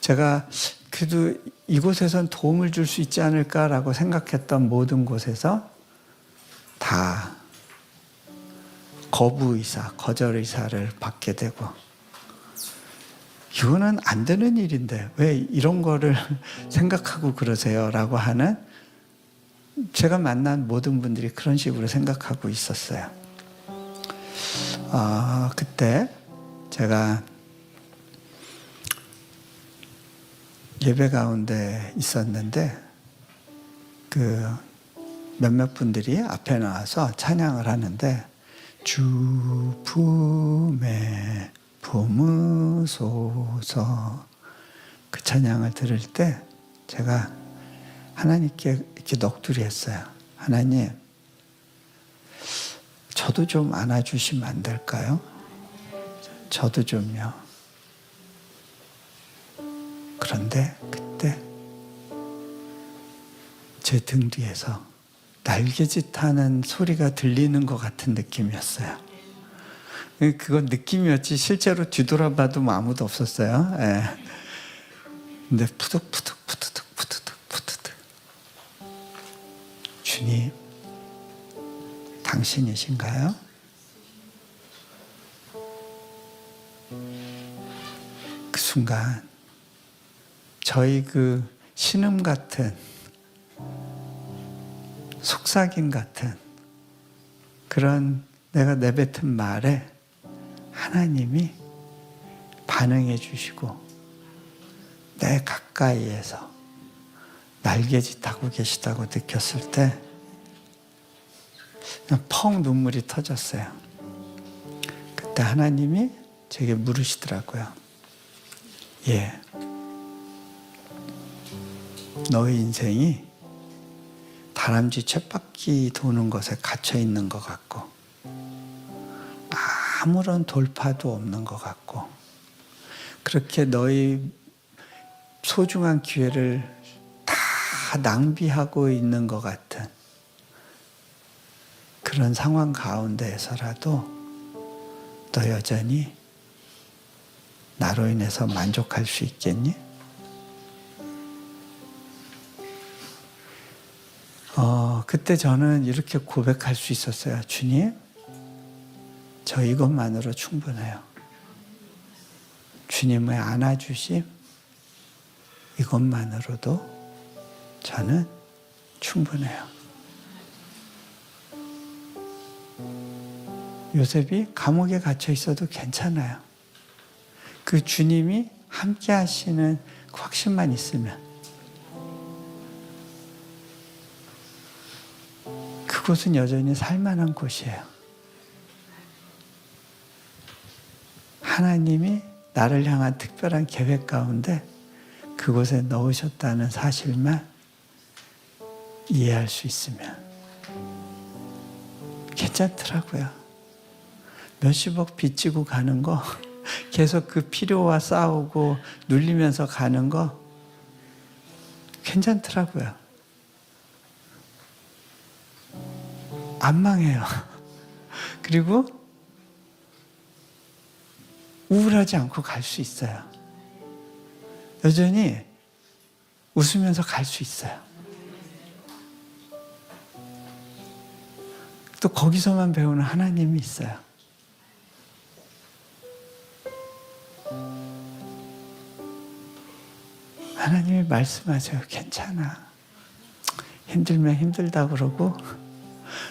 제가 그래도 이곳에선 도움을 줄 수 있지 않을까라고 생각했던 모든 곳에서 다 거부 의사, 거절 의사를 받게 되고 이거는 안 되는 일인데 왜 이런 거를 생각하고 그러세요? 라고 하는 제가 만난 모든 분들이 그런 식으로 생각하고 있었어요. 그때 제가 예배 가운데 있었는데 그 몇몇 분들이 앞에 나와서 찬양을 하는데 주품에 품으소서. 그 찬양을 들을 때 제가 하나님께 이렇게 넋두리 했어요. 하나님, 저도 좀 안아주시면 안 될까요? 저도 좀요. 그런데 그때 제 등 뒤에서 날개짓하는 소리가 들리는 것 같은 느낌이었어요. 그건 느낌이었지 실제로 뒤돌아봐도 아무도 없었어요. 예. 근데 푸득푸득 주님, 당신이신가요? 그 순간 저희 그 신음 같은 속삭임 같은 그런 내가 내뱉은 말에 하나님이 반응해 주시고 내 가까이에서 날개짓하고 계시다고 느꼈을 때 그냥 펑 눈물이 터졌어요. 그때 하나님이 제게 물으시더라고요. 예, 너의 인생이 다람쥐 쳇바퀴 도는 것에 갇혀 있는 것 같고 아무런 돌파도 없는 것 같고 그렇게 너의 소중한 기회를 다 낭비하고 있는 것 같은 그런 상황 가운데에서라도 너 여전히 나로 인해서 만족할 수 있겠니? 그때 저는 이렇게 고백할 수 있었어요. 주님, 저 이것만으로 충분해요. 주님의 안아주심, 이것만으로도 저는 충분해요. 요셉이 감옥에 갇혀 있어도 괜찮아요. 그 주님이 함께 하시는 그 확신만 있으면 그곳은 여전히 살만한 곳이에요. 하나님이 나를 향한 특별한 계획 가운데 그곳에 넣으셨다는 사실만 이해할 수 있으면 괜찮더라고요. 몇십억 빚지고 가는 거 계속 그 필요와 싸우고 눌리면서 가는 거 괜찮더라고요. 안 망해요. 그리고 우울하지 않고 갈 수 있어요. 여전히 웃으면서 갈 수 있어요. 또 거기서만 배우는 하나님이 있어요. 하나님이 말씀하세요. 괜찮아. 힘들면 힘들다 그러고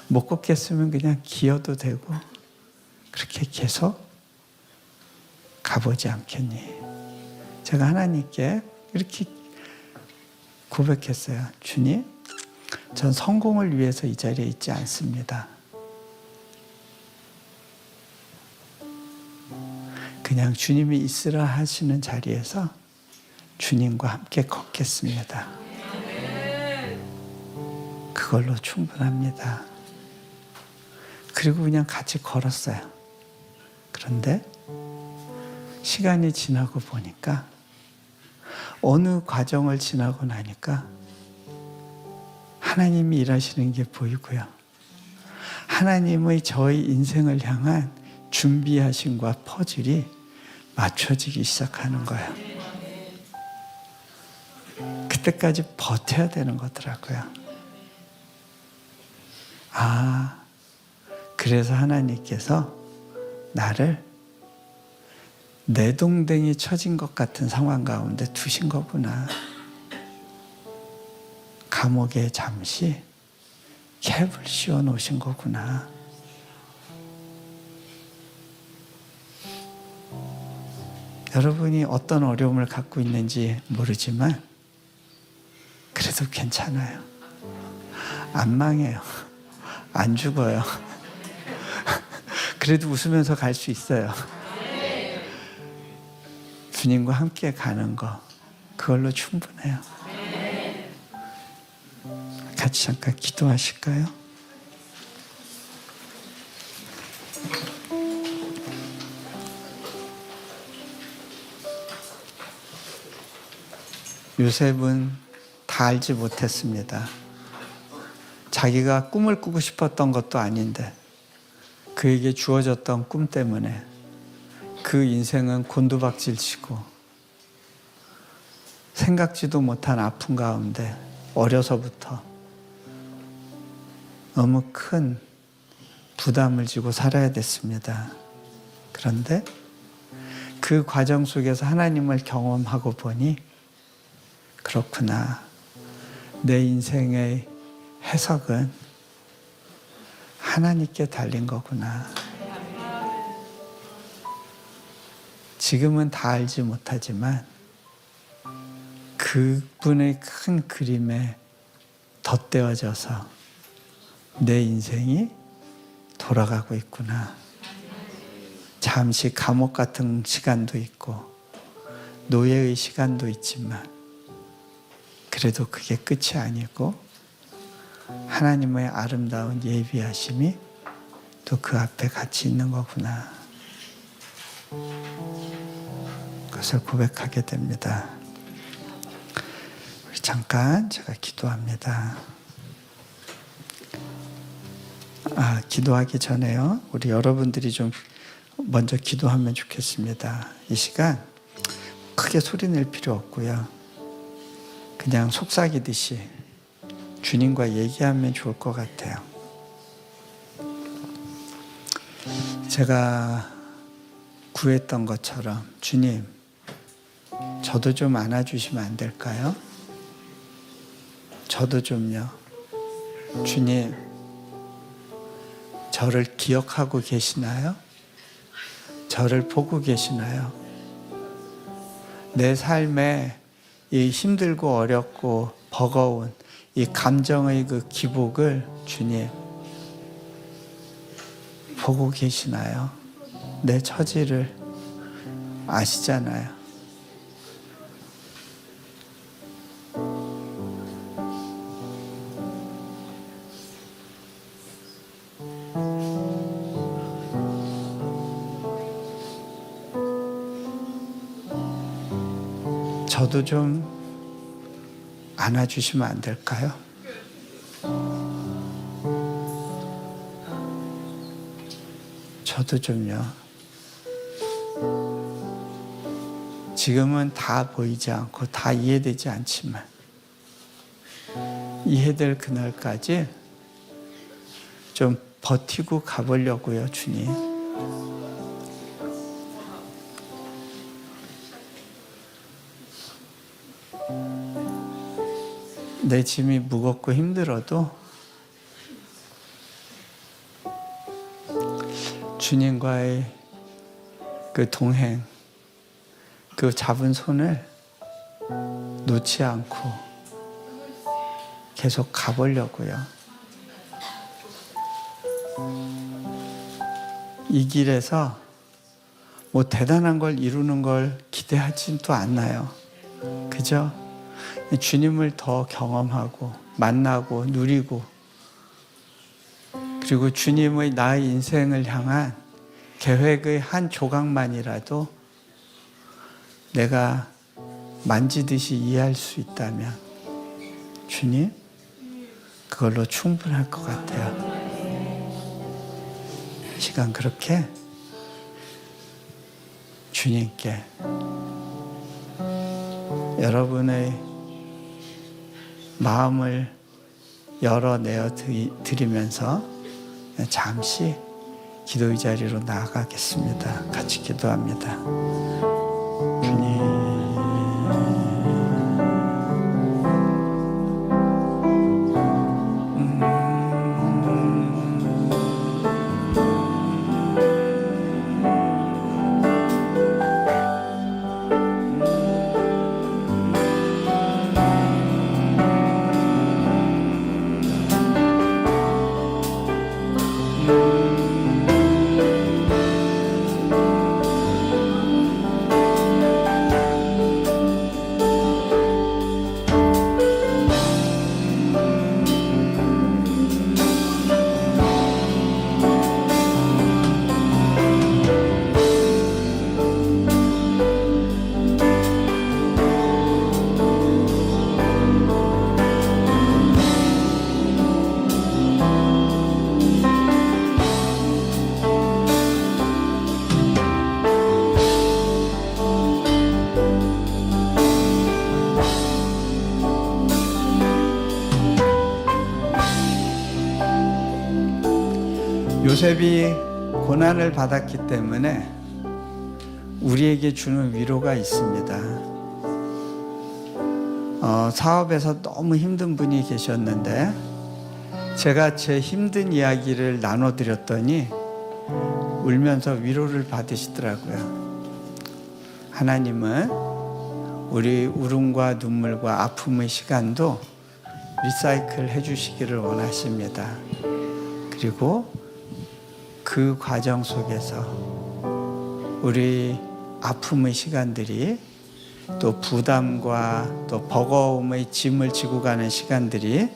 못 걷겠으면 그냥 기어도 되고 그렇게 계속 가보지 않겠니? 제가 하나님께 이렇게 고백했어요. 주님, 전 성공을 위해서 이 자리에 있지 않습니다. 그냥 주님이 있으라 하시는 자리에서 주님과 함께 걷겠습니다. 그걸로 충분합니다. 그리고 그냥 같이 걸었어요. 그런데 시간이 지나고 보니까 어느 과정을 지나고 나니까 하나님이 일하시는 게 보이고요. 하나님의 저희 인생을 향한 준비하심과 퍼즐이 맞춰지기 시작하는 거예요. 그때까지 버텨야 되는 거더라고요. 그래서 하나님께서 나를 내동댕이 쳐진 것 같은 상황 가운데 두신 거구나. 감옥에 잠시 캡을 씌워 놓으신 거구나. 여러분이 어떤 어려움을 갖고 있는지 모르지만 그래도 괜찮아요. 안 망해요. 안 죽어요. 그래도 웃으면서 갈 수 있어요. 주님과 함께 가는 거, 그걸로 충분해요. 같이 잠깐 기도하실까요? 요셉은 다 알지 못했습니다. 자기가 꿈을 꾸고 싶었던 것도 아닌데 그에게 주어졌던 꿈 때문에 그 인생은 곤두박질 치고 생각지도 못한 아픔 가운데 어려서부터 너무 큰 부담을 지고 살아야 됐습니다. 그런데 그 과정 속에서 하나님을 경험하고 보니 그렇구나. 내 인생의 해석은 하나님께 달린 거구나. 지금은 다 알지 못하지만 그분의 큰 그림에 덧대어져서 내 인생이 돌아가고 있구나. 잠시 감옥 같은 시간도 있고 노예의 시간도 있지만 그래도 그게 끝이 아니고 하나님의 아름다운 예비하심이 또 그 앞에 같이 있는 거구나. 그것을 고백하게 됩니다. 우리 잠깐 제가 기도합니다. 기도하기 전에요. 우리 여러분들이 좀 먼저 기도하면 좋겠습니다. 이 시간 크게 소리 낼 필요 없고요. 그냥 속삭이듯이 주님과 얘기하면 좋을 것 같아요. 제가 구했던 것처럼 주님, 저도 좀 안아주시면 안 될까요? 저도 좀요. 주님, 저를 기억하고 계시나요? 저를 보고 계시나요? 내 삶에 이 힘들고 어렵고 버거운 이 감정의 그 기복을 주님 보고 계시나요? 내 처지를 아시잖아요. 저도 좀 안아주시면 안 될까요? 저도 좀요. 지금은 다 보이지 않고 다 이해되지 않지만 이해될 그날까지 좀 버티고 가보려고요, 주님. 내 짐이 무겁고 힘들어도 주님과의 그 동행, 그 잡은 손을 놓지 않고 계속 가보려고요. 이 길에서 뭐 대단한 걸 이루는 걸 기대하지도 않나요. 그죠? 주님을 더 경험하고 만나고 누리고 그리고 주님의 나의 인생을 향한 계획의 한 조각만이라도 내가 만지듯이 이해할 수 있다면 주님, 그걸로 충분할 것 같아요. 시간 그렇게 주님께 여러분의 마음을 열어내어 드리면서 잠시 기도의 자리로 나아가겠습니다. 같이 기도합니다. 주님, 요셉이 고난을 받았기 때문에 우리에게 주는 위로가 있습니다. 사업에서 너무 힘든 분이 계셨는데 제가 제 힘든 이야기를 나눠드렸더니 울면서 위로를 받으시더라고요. 하나님은 우리 울음과 눈물과 아픔의 시간도 리사이클 해주시기를 원하십니다. 그리고 그 과정 속에서 우리 아픔의 시간들이 또 부담과 또 버거움의 짐을 지고 가는 시간들이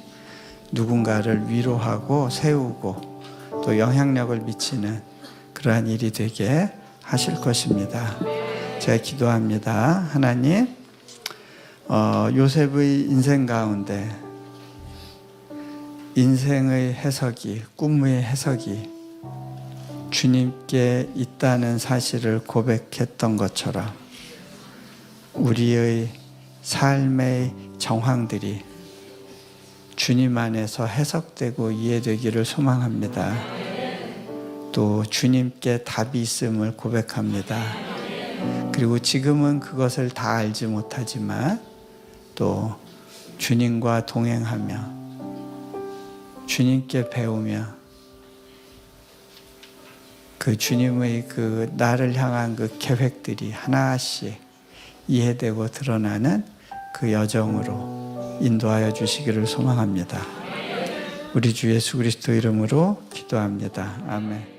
누군가를 위로하고 세우고 또 영향력을 미치는 그러한 일이 되게 하실 것입니다. 제가 기도합니다. 하나님, 요셉의 인생 가운데 인생의 해석이, 꿈의 해석이 주님께 있다는 사실을 고백했던 것처럼 우리의 삶의 정황들이 주님 안에서 해석되고 이해되기를 소망합니다. 또 주님께 답이 있음을 고백합니다. 그리고 지금은 그것을 다 알지 못하지만 또 주님과 동행하며 주님께 배우며 그 주님의 그 나를 향한 그 계획들이 하나씩 이해되고 드러나는 그 여정으로 인도하여 주시기를 소망합니다. 우리 주 예수 그리스도 이름으로 기도합니다. 아멘.